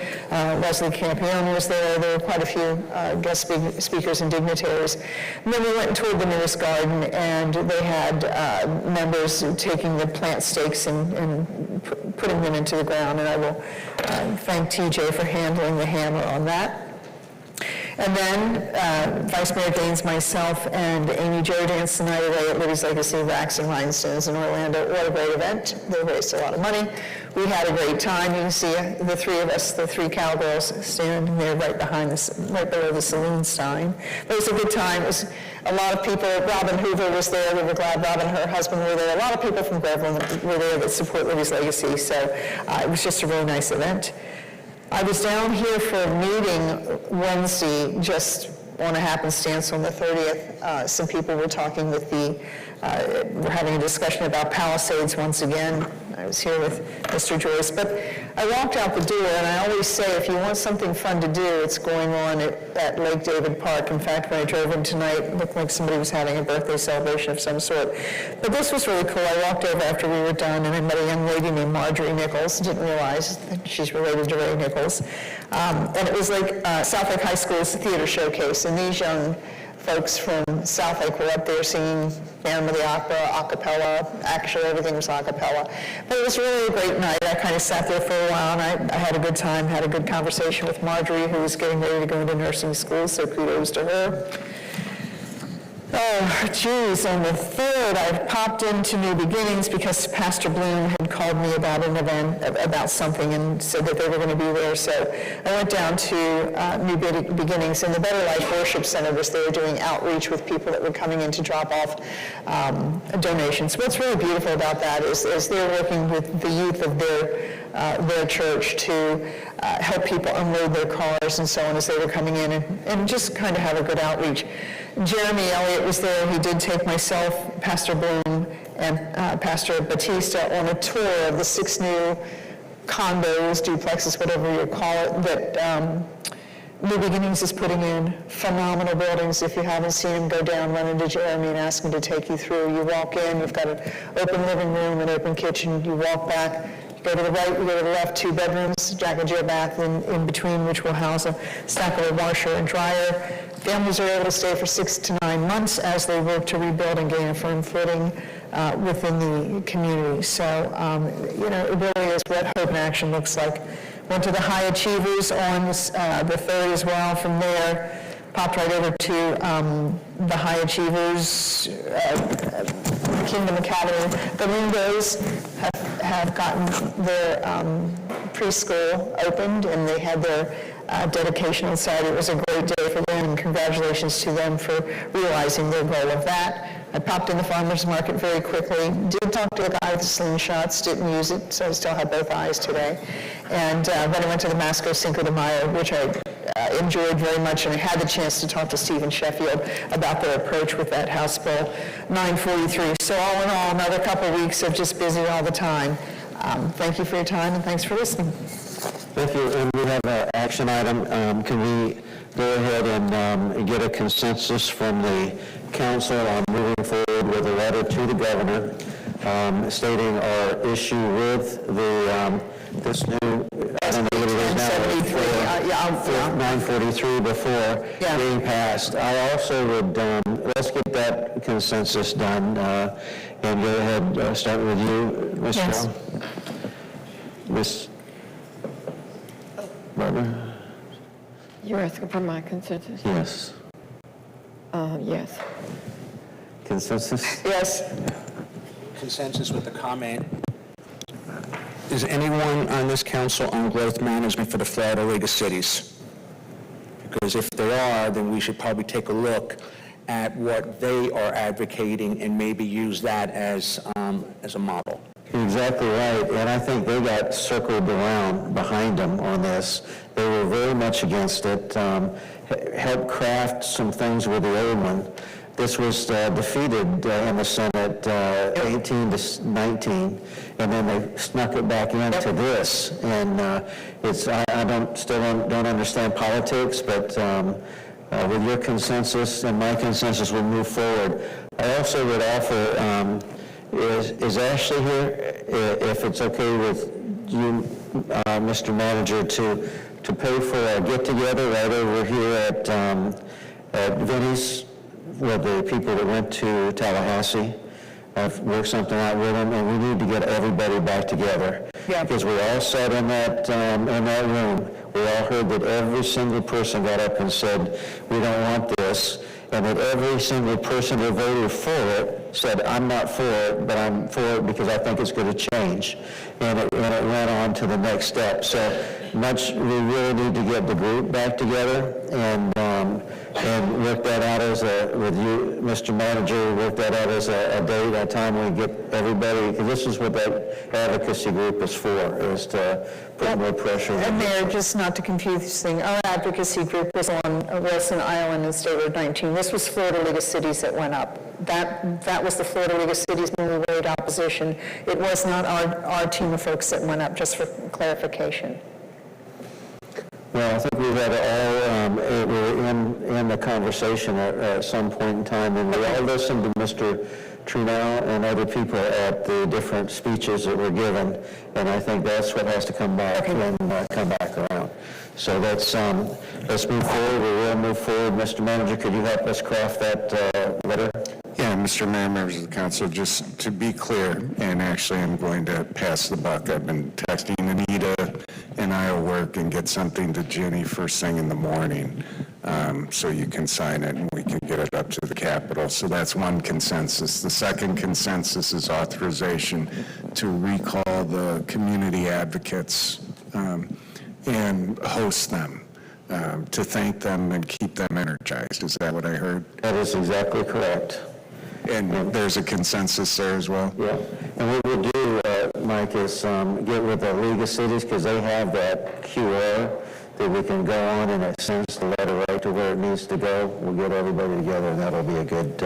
Leslie Campione was there. There were quite a few guest speakers and dignitaries. And then we went and toured the newest garden, and they had members taking the plant stakes and putting them into the ground, and I will thank TJ for handling the hammer on that. And then Vice Mayor Gaines, myself, and Amy Jo danced the night away at Libby's Legacy Racks and Rhinestones in Orlando. What a great event. They raised a lot of money. We had a great time. You can see the three of us, the three cowgirls, standing there right below the saloon sign. But it was a good time. It was a lot of people. Robin Hoover was there. We were glad Robin and her husband were there. A lot of people from Groveland were there that support Libby's Legacy. So it was just a really nice event. I was down here for a meeting Wednesday, just on a happenstance on the 30th. Some people were talking with we're having a discussion about Palisades once again. I was here with Mr. Joyce, but I walked out the door, and I always say, if you want something fun to do, it's going on at Lake David Park. In fact, when I drove in tonight, it looked like somebody was having a birthday celebration of some sort. But this was really cool. I walked over after we were done, and I met a young lady named Marjorie Nichols. Didn't realize that she's related to Ray Nichols. And it was like South Lake High School's theater showcase, and these young folks from South Lake were up there singing Phantom of the Opera, a cappella. Actually, everything was a cappella. But it was really a great night. I kind of sat there for a while, and I had a good time, had a good conversation with Marjorie, who was getting ready to go into nursing school, so kudos to her. Oh, geez, on the 3rd, I popped into New Beginnings because Pastor Bloom had called me about an event, about something, and said that they were going to be there. So I went down to New Beginnings, and the Better Life Worship Center was there doing outreach with people that were coming in to drop off donations. What's really beautiful about that is they're working with the youth of their church to help people unload their cars and so on as they were coming in, and just kind of have a good outreach. Jeremy Elliott was there. He did take myself, Pastor Bloom, and Pastor Batista on a tour of the 6 new condos, duplexes, whatever you call it, that New Beginnings is putting in. Phenomenal buildings. If you haven't seen them, go down, run into Jeremy and ask him to take you through. You walk in, you've got an open living room, an open kitchen. You walk back, you go to the right, you go to the left, 2 bedrooms, Jack and Jill bath in between, which will house a stack of a washer and dryer. Families are able to stay for 6 to 9 months as they work to rebuild and gain a firm footing within the community. So, it really is what hope in action looks like. Went to the High Achievers on the 3rd as well. From there, popped right over to the High Achievers Kingdom Academy. The Lindos have gotten their preschool opened, and they had their dedication on Saturday. It was a great day for them, and congratulations to them for realizing their goal of that. I popped in the farmer's market very quickly. Did talk to the guy with the slingshots, didn't use it, so I still have both eyes today. And then I went to the Masco Cinco de Mayo, which I enjoyed very much, and I had the chance to talk to Stephen Sheffield about their approach with that House Bill 943. So all in all, another couple of weeks of just busy all the time. Thank you for your time, and thanks for listening. Thank you. And we have an action item. Can we go ahead and get a consensus from the council on moving forward with a letter to the governor stating our issue with this new, I don't know what it is now, 943 before being passed. I also would, let's get that consensus done, and go ahead, start with you, Ms. Yes. Brown. Ms. Barbara? You're asking for my consensus? Yes. Yes. Consensus? Yes. Consensus with the comment. Is anyone on this council on growth management for the Florida League of Cities? Because if they are, then we should probably take a look at what they are advocating and maybe use that as a model. You're exactly right, and I think they got circled around behind them on this. They were very much against it, helped craft some things with the old one. This was defeated in the Senate 18 to 19, and then they snuck it back into this. And I still don't understand politics, but with your consensus and my consensus, we'll move forward. I also would offer, is Ashley here, if it's okay with you, Mr. Manager, to pay for a get-together right over here at Vinnie's with the people that went to Tallahassee. I've worked something out with them, and we need to get everybody back together. Yeah. Because we all sat in that room. We all heard that every single person got up and said, we don't want this, and that every single person that voted for it said, I'm not for it, but I'm for it because I think it's going to change. And it went on to the next step. So we really need to get the group back together and work that out with you, Mr. Manager, work that out as a date, a time we get everybody, because this is what that advocacy group is for, is to put more pressure. And Mayor, just not to confuse things, our advocacy group was on Wilson Island and State Road 19. This was Florida League of Cities that went up. That was the Florida League of Cities when we weighed opposition. It was not our team of folks that went up, just for clarification. Well, I think we had all, we're in the conversation at some point in time, and we all listened to Mr. Trunell and other people at the different speeches that were given, and I think that's what has to come back and come back around. So let's move forward. We will move forward. Mr. Manager, could you help us craft that letter? Yeah, Mr. Mayor, members of the council, just to be clear, and actually I'm going to pass the buck. I've been texting Anita, and I'll work and get something to Jenny first thing in the morning, so you can sign it and we can get it up to the Capitol. So that's one consensus. The second consensus is authorization to recall the community advocates and host them, to thank them and keep them energized. Is that what I heard? That is exactly correct. And there's a consensus there as well? Yeah. And what we'll do, Mike, is get with the League of Cities, because they have that QR that we can go on, and it sends the letter right to where it needs to go. We'll get everybody together, and that'll be a good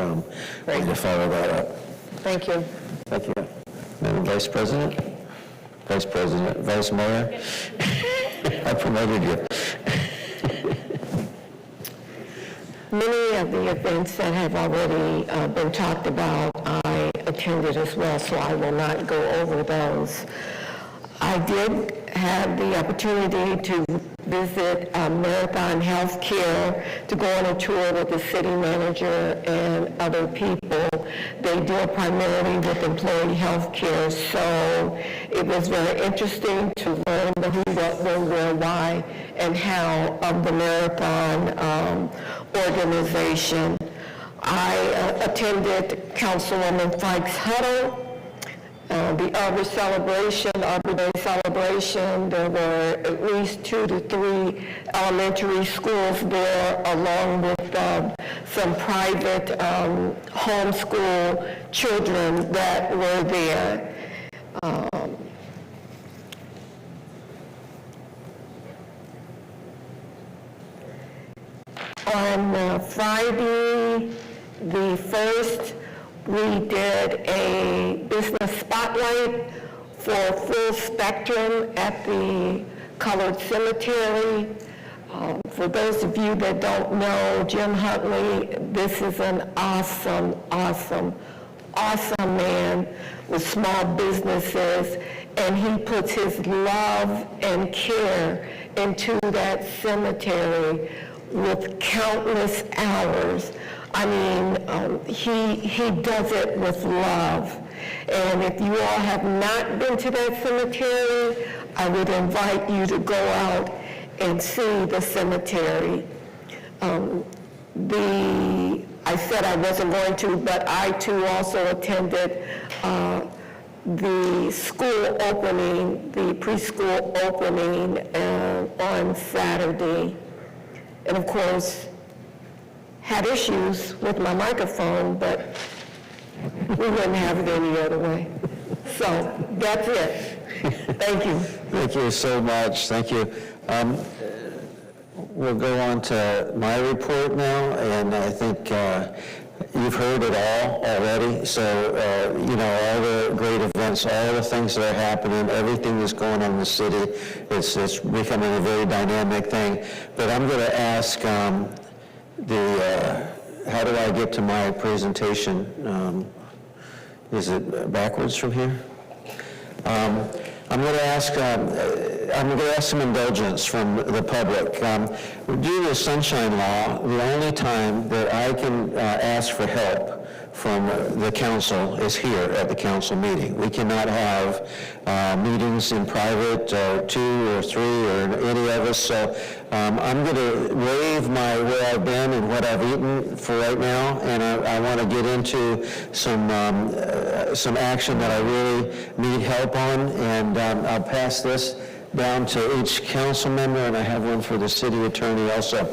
way to follow that up. Thank you. Thank you. Madam Vice President? Vice President? Vice Mayor? I promoted you. Many of the events that have already been talked about, I attended as well, so I will not go over those. I did have the opportunity to visit Marathon Healthcare, to go on a tour with the city manager and other people. They deal primarily with employee health care, so it was very interesting to learn the who, what, when, where, why, and how of the Marathon organization. I attended Councilwoman Fike's huddle, the Arbor Day celebration. There were at least 2 to 3 elementary schools there, along with some private homeschool children that were there. On Friday, the 1st, we did a business spotlight for Full Spectrum at the Colored Cemetery. For those of you that don't know Jim Huntley, this is an awesome man with small businesses, and he puts his love and care into that cemetery with countless hours. I mean, he does it with love. And if you all have not been to that cemetery, I would invite you to go out and see the cemetery. I said I wasn't going to, but I too also attended the school opening, the preschool opening on Saturday. and of course, had issues with my microphone, but we wouldn't have it any other way. So that's it. Thank you. Thank you so much. Thank you. We'll go on to my report now, and I think you've heard it all already. So, all the great events, all the things that are happening, everything that's going on in the city, it's becoming a very dynamic thing. But I'm going to ask how do I get to my presentation? Is it backwards from here? I'm going to ask some indulgence from the public. Due to the Sunshine Law, the only time that I can ask for help from the council is here at the council meeting. We cannot have meetings in private, 2 or 3 or any of us. So I'm going to waive where I've been and what I've eaten for right now, and I want to get into some action that I really need help on, and I'll pass this down to each council member, and I have one for the city attorney also.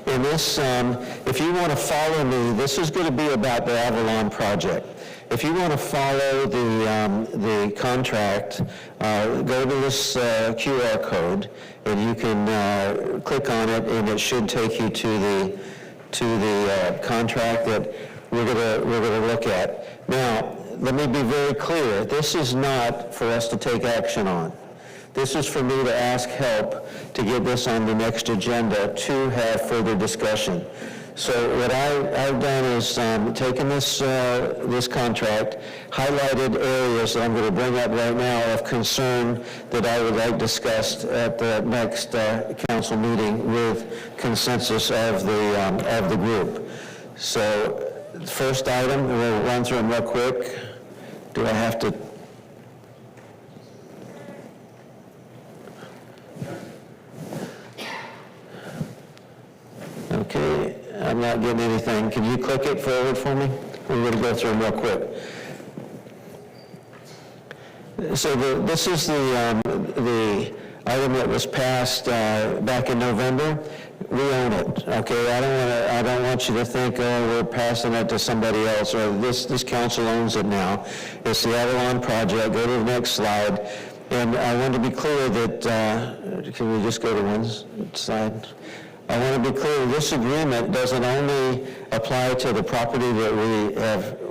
In this, if you want to follow me, this is going to be about the Avalon project. If you want to follow the contract, go to this QR code, and you can click on it, and it should take you to the contract that we're going to look at. Now, let me be very clear. This is not for us to take action on. This is for me to ask help to get this on the next agenda to have further discussion. So what I've done is taken this contract, highlighted areas that I'm going to bring up right now of concern that I would like discussed at the next council meeting with consensus of the group. So the first item, we'll run through them real quick. Do I have to? Okay, I'm not getting anything. Can you click it forward for me? We're going to go through them real quick. So this is the item that was passed back in November. We own it, okay? I don't want you to think, oh, we're passing it to somebody else, or this council owns it now. It's the Avalon project. Go to the next slide. And I want to be clear that, can we just go to one slide? I want to be clear, this agreement doesn't only apply to the property that we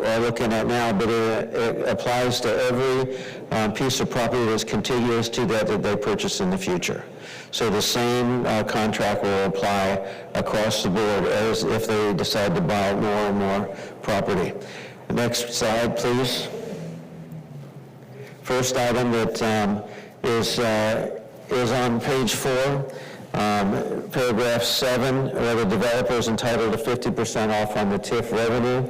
are looking at now, but it applies to every piece of property that's contiguous to that they purchase in the future. So the same contract will apply across the board as if they decide to buy more and more property. Next slide, please. First item that is on page 4. Paragraph 7, where the developer is entitled to 50% off on the TIF revenue.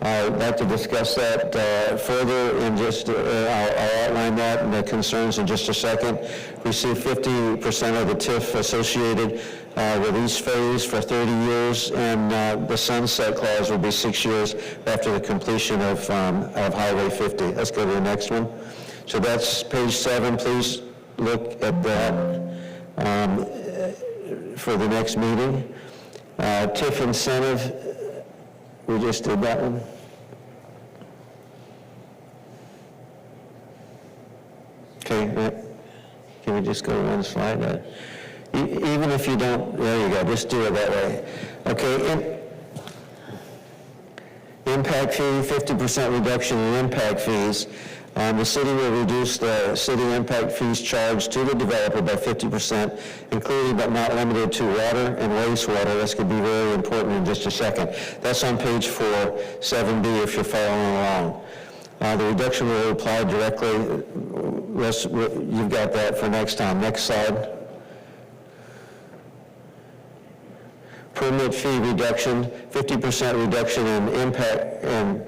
I'd like to discuss that further in just, I'll outline that and the concerns in just a second. We see 50% of the TIF associated with each phase for 30 years, and the sunset clause will be 6 years after the completion of Highway 50. Let's go to the next one. So that's page 7. Please look at that. For the next meeting. TIF incentive, we just did that one. Okay, can we just go to one slide? Even if you don't, there you go, just do it that way. Okay, impact fee, 50% reduction in impact fees. The city will reduce the city impact fees charged to the developer by 50%, including but not limited to water and wastewater. That's going to be very important in just a second. That's on page 4, 7B if you're following along. The reduction will apply directly. You've got that for next time. Next slide. Permit fee reduction, 50% reduction in impact, and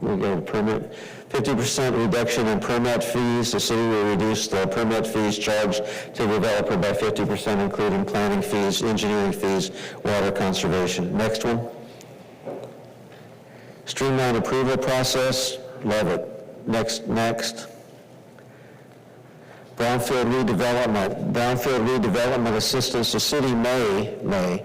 we'll go to permit. 50% reduction in permit fees. The city will reduce the permit fees charged to the developer by 50%, including planning fees, engineering fees, water conservation. Next one. Streamline approval process. Love it. Next. Brownfield redevelopment assistance, the city may,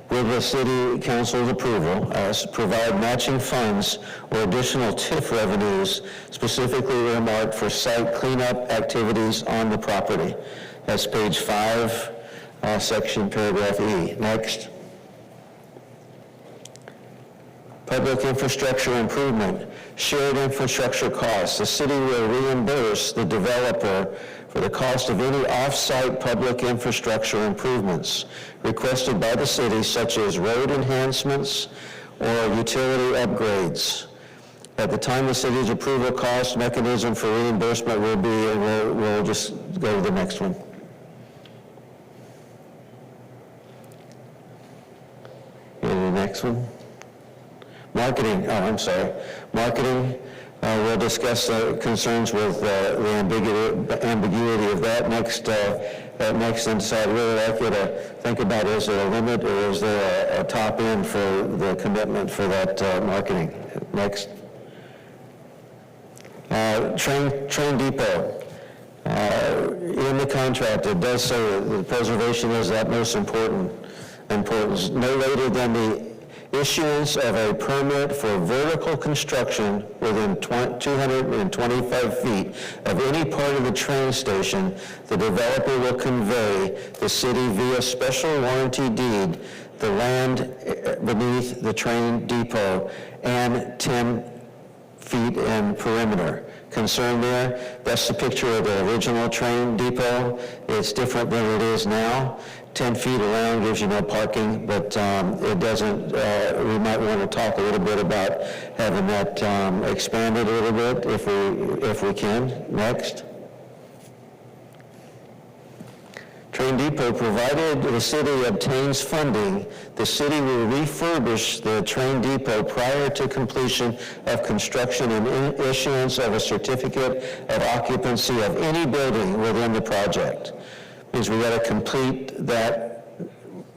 with the city council's approval, provide matching funds or additional TIF revenues specifically earmarked for site cleanup activities on the property. That's page 5, section paragraph E. Next. Public infrastructure improvement, shared infrastructure costs. The city will reimburse the developer for the cost of any off-site public infrastructure improvements requested by the city, such as road enhancements or utility upgrades. At the time the city's approval cost mechanism for reimbursement will be, and we'll just go to the next one. Go to the next one. Marketing, Marketing, we'll discuss concerns with the ambiguity of that next, and decide really like you to think about, is there a limit or is there a top end for the commitment for that marketing? Next. Train depot. In the contract, it does say that the preservation is that most importance. No later than the issuance of a permit for vertical construction within 225 feet of any part of the train station, the developer will convey the city via special warranty deed the land beneath the train depot and 10 feet in perimeter. Concern there, that's the picture of the original train depot. It's different than it is now. 10 feet around gives you no parking, but it doesn't, we might want to talk a little bit about having that expanded a little bit if we can. Next. Train depot, provided the city obtains funding, the city will refurbish the train depot prior to completion of construction and issuance of a certificate of occupancy of any building within the project. Means we got to complete that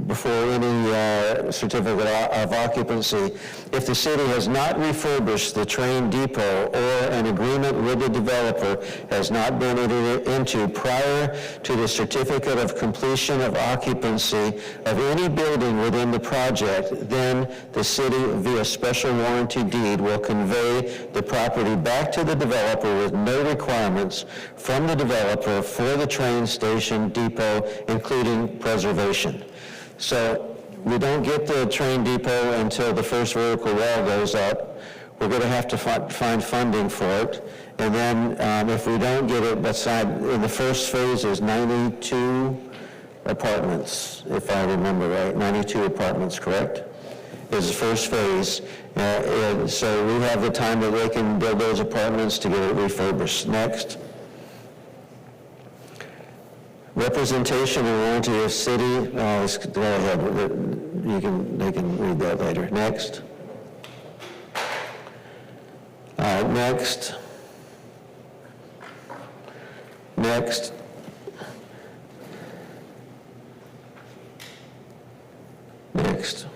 before any certificate of occupancy. If the city has not refurbished the train depot or an agreement with the developer has not been entered into prior to the certificate of completion of occupancy of any building within the project, then the city via special warranty deed will convey the property back to the developer with no requirements from the developer for the train station depot, including preservation. So we don't get the train depot until the first vertical wall goes up. We're going to have to find funding for it. And then if we don't get it, in the first phase is 92 apartments, if I remember right. 92 apartments, correct? Is the first phase. So we have the time that they can build those apartments to get it refurbished. Next. Representation and warranty of city, go ahead, they can read that later. Next. Next. Next. Next.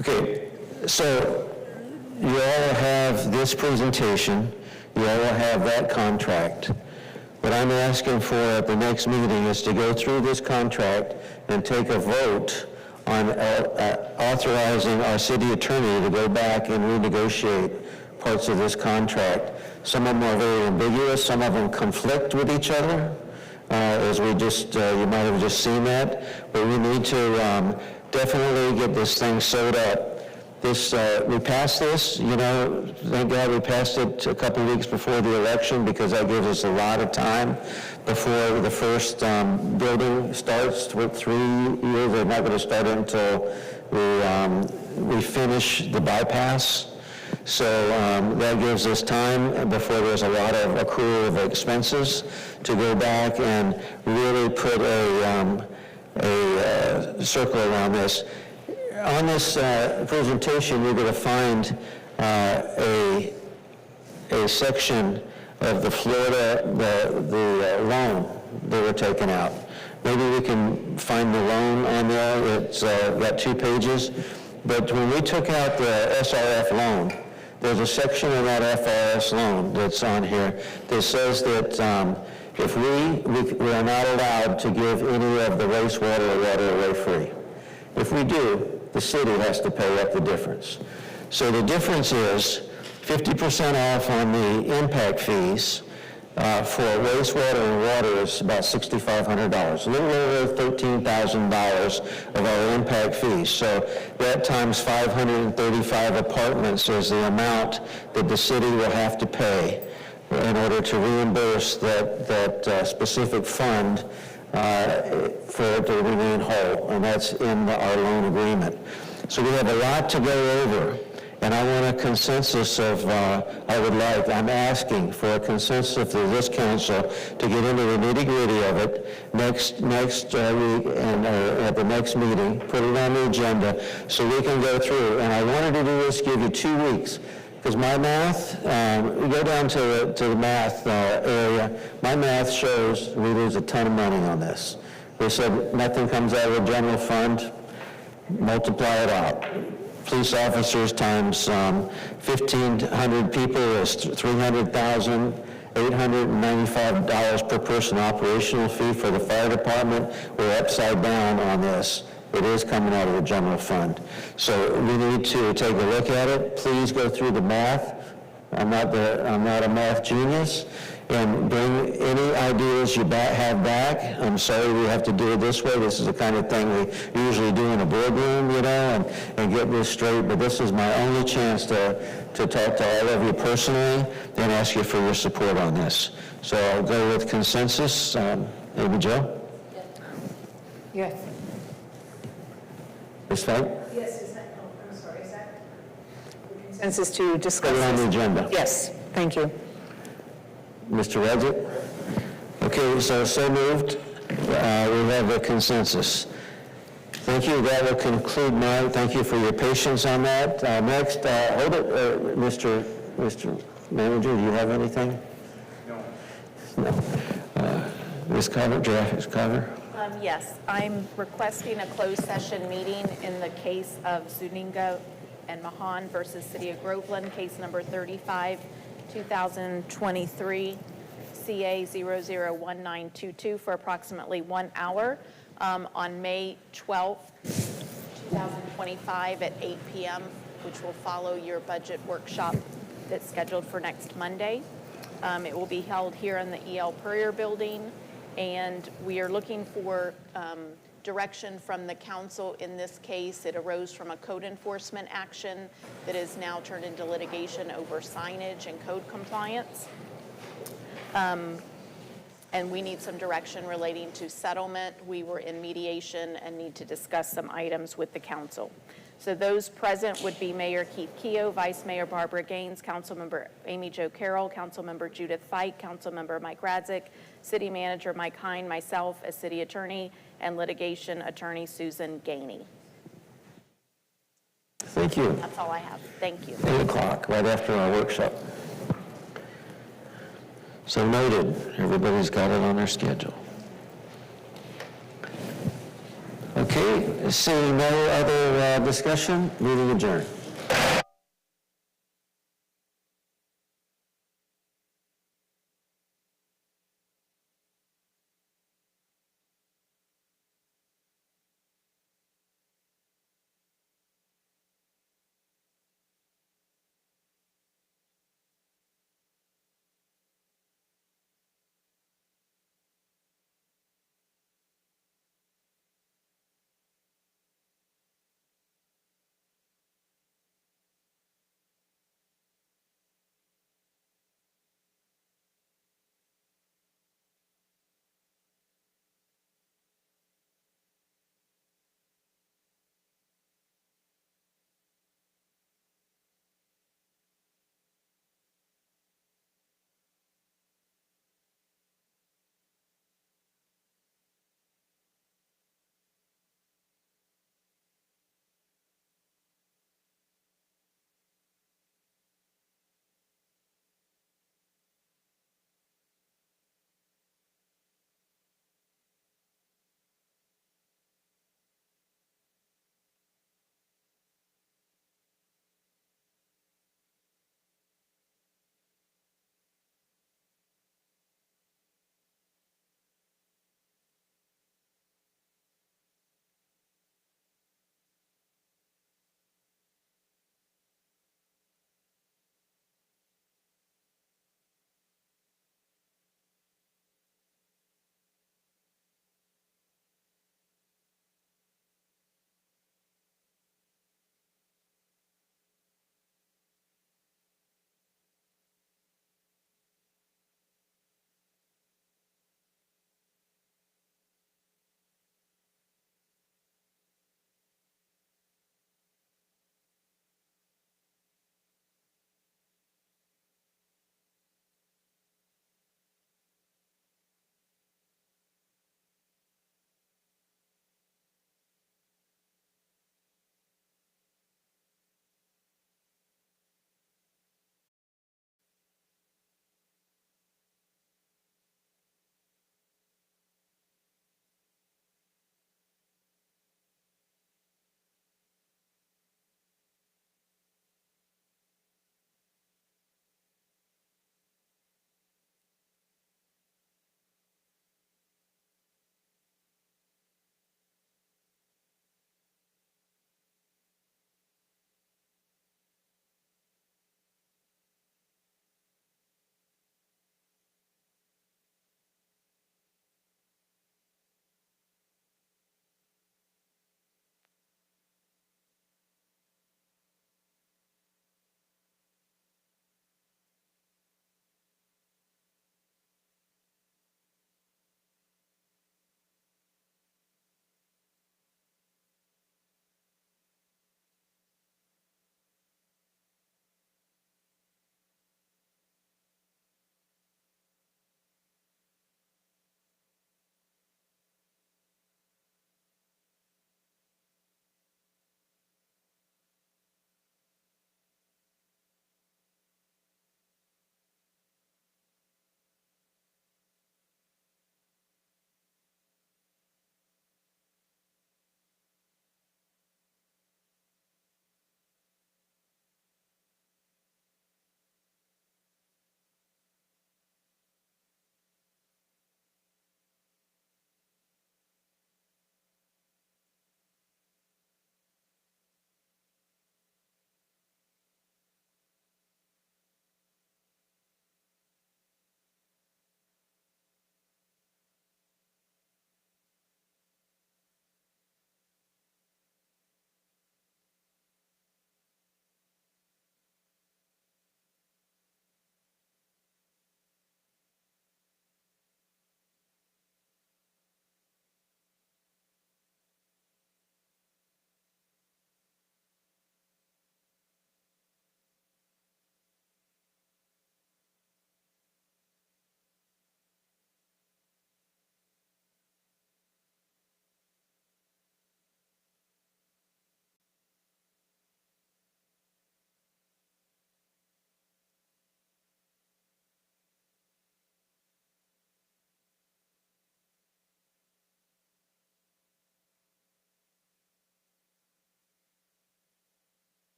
Okay, so you all have this presentation, you all have that contract. What I'm asking for at the next meeting is to go through this contract and take a vote on authorizing our city attorney to go back and renegotiate parts of this contract. Some of them are very ambiguous, some of them conflict with each other, as we just, you might have just seen that, but we need to definitely get this thing sewed up. We passed this, thank God we passed it a couple of weeks before the election because that gives us a lot of time before the first building starts with 3 years. They're not going to start it until we finish the bypass. So that gives us time before there's a lot of accrual of expenses to go back and really put a circle around this. On this presentation, you're going to find a section of the Florida, the loan that were taken out. Maybe we can find the loan on there. It's got 2 pages. But when we took out the SRF loan, there's a section in that FRS loan that's on here that says that if we are not allowed to give any of the wastewater or water away free. If we do, the city has to pay up the difference. So the difference is 50% off on the impact fees for wastewater and water is about $6,500, a little over $13,000 of our impact fees. So that times 535 apartments is the amount that the city will have to pay in order to reimburse that specific fund for it to remain whole, and that's in our loan agreement. So we have a lot to go over. And I want a consensus of, I'm asking for a consensus of this council to get into the nitty-gritty of it next week and at the next meeting, put it on the agenda so we can go through. And I wanted to do this, give you 2 weeks, because my math, we go down to the math area, my math shows we lose a ton of money on this. They said nothing comes out of the general fund, multiply it out. Police officers times 1,500 people is $300,000, $895 per person operational fee for the fire department. We're upside down on this. It is coming out of the general fund. So we need to take a look at it. Please go through the math. I'm not a math genius. And bring any ideas you have back. I'm sorry we have to do it this way. This is the kind of thing we usually do in a boardroom, and get this straight. But this is my only chance to talk to all of you personally and ask you for your support on this. So I'll go with consensus. Amy Jo? Yes. Ms. Fite? Yes, is that, I'm sorry, is that consensus to discuss Put it on the this? agenda. Yes, thank you. Mr. Reddick? Okay, so moved. We have a consensus. Thank you. That will conclude thank you for your patience on that. Next, hold it, Mr. Manager, do you have anything? No. Ms. Carver, Ms. Carver? Yes, I'm requesting a closed session meeting in the case of Zuniga and Mahan versus City of Groveland, case number 35, 2023, CA 001922 for approximately 1 hour on May 12th, 2025 at 8 p.m., which will follow your budget workshop that's scheduled for next Monday. It will be held here in the E.L. Purrier building, and we are looking for direction from the council in this case. It arose from a code enforcement action that is now turned into litigation over signage and code compliance. And we need some direction relating to settlement. We were in mediation and need to discuss some items with the council. So those present would be Mayor Keith Keogh, Vice Mayor Barbara Gaines, Councilmember Amy Jo Carroll, Councilmember Judith Fite, Councilmember Mike Radzik, City Manager Mike Hine, myself as City Attorney, and Litigation Attorney Susan Gainey. Thank you. That's all I have. Thank you. 8 o'clock, right after our workshop. So noted. Everybody's got it on their schedule. Okay, seeing no other discussion, meeting adjourned.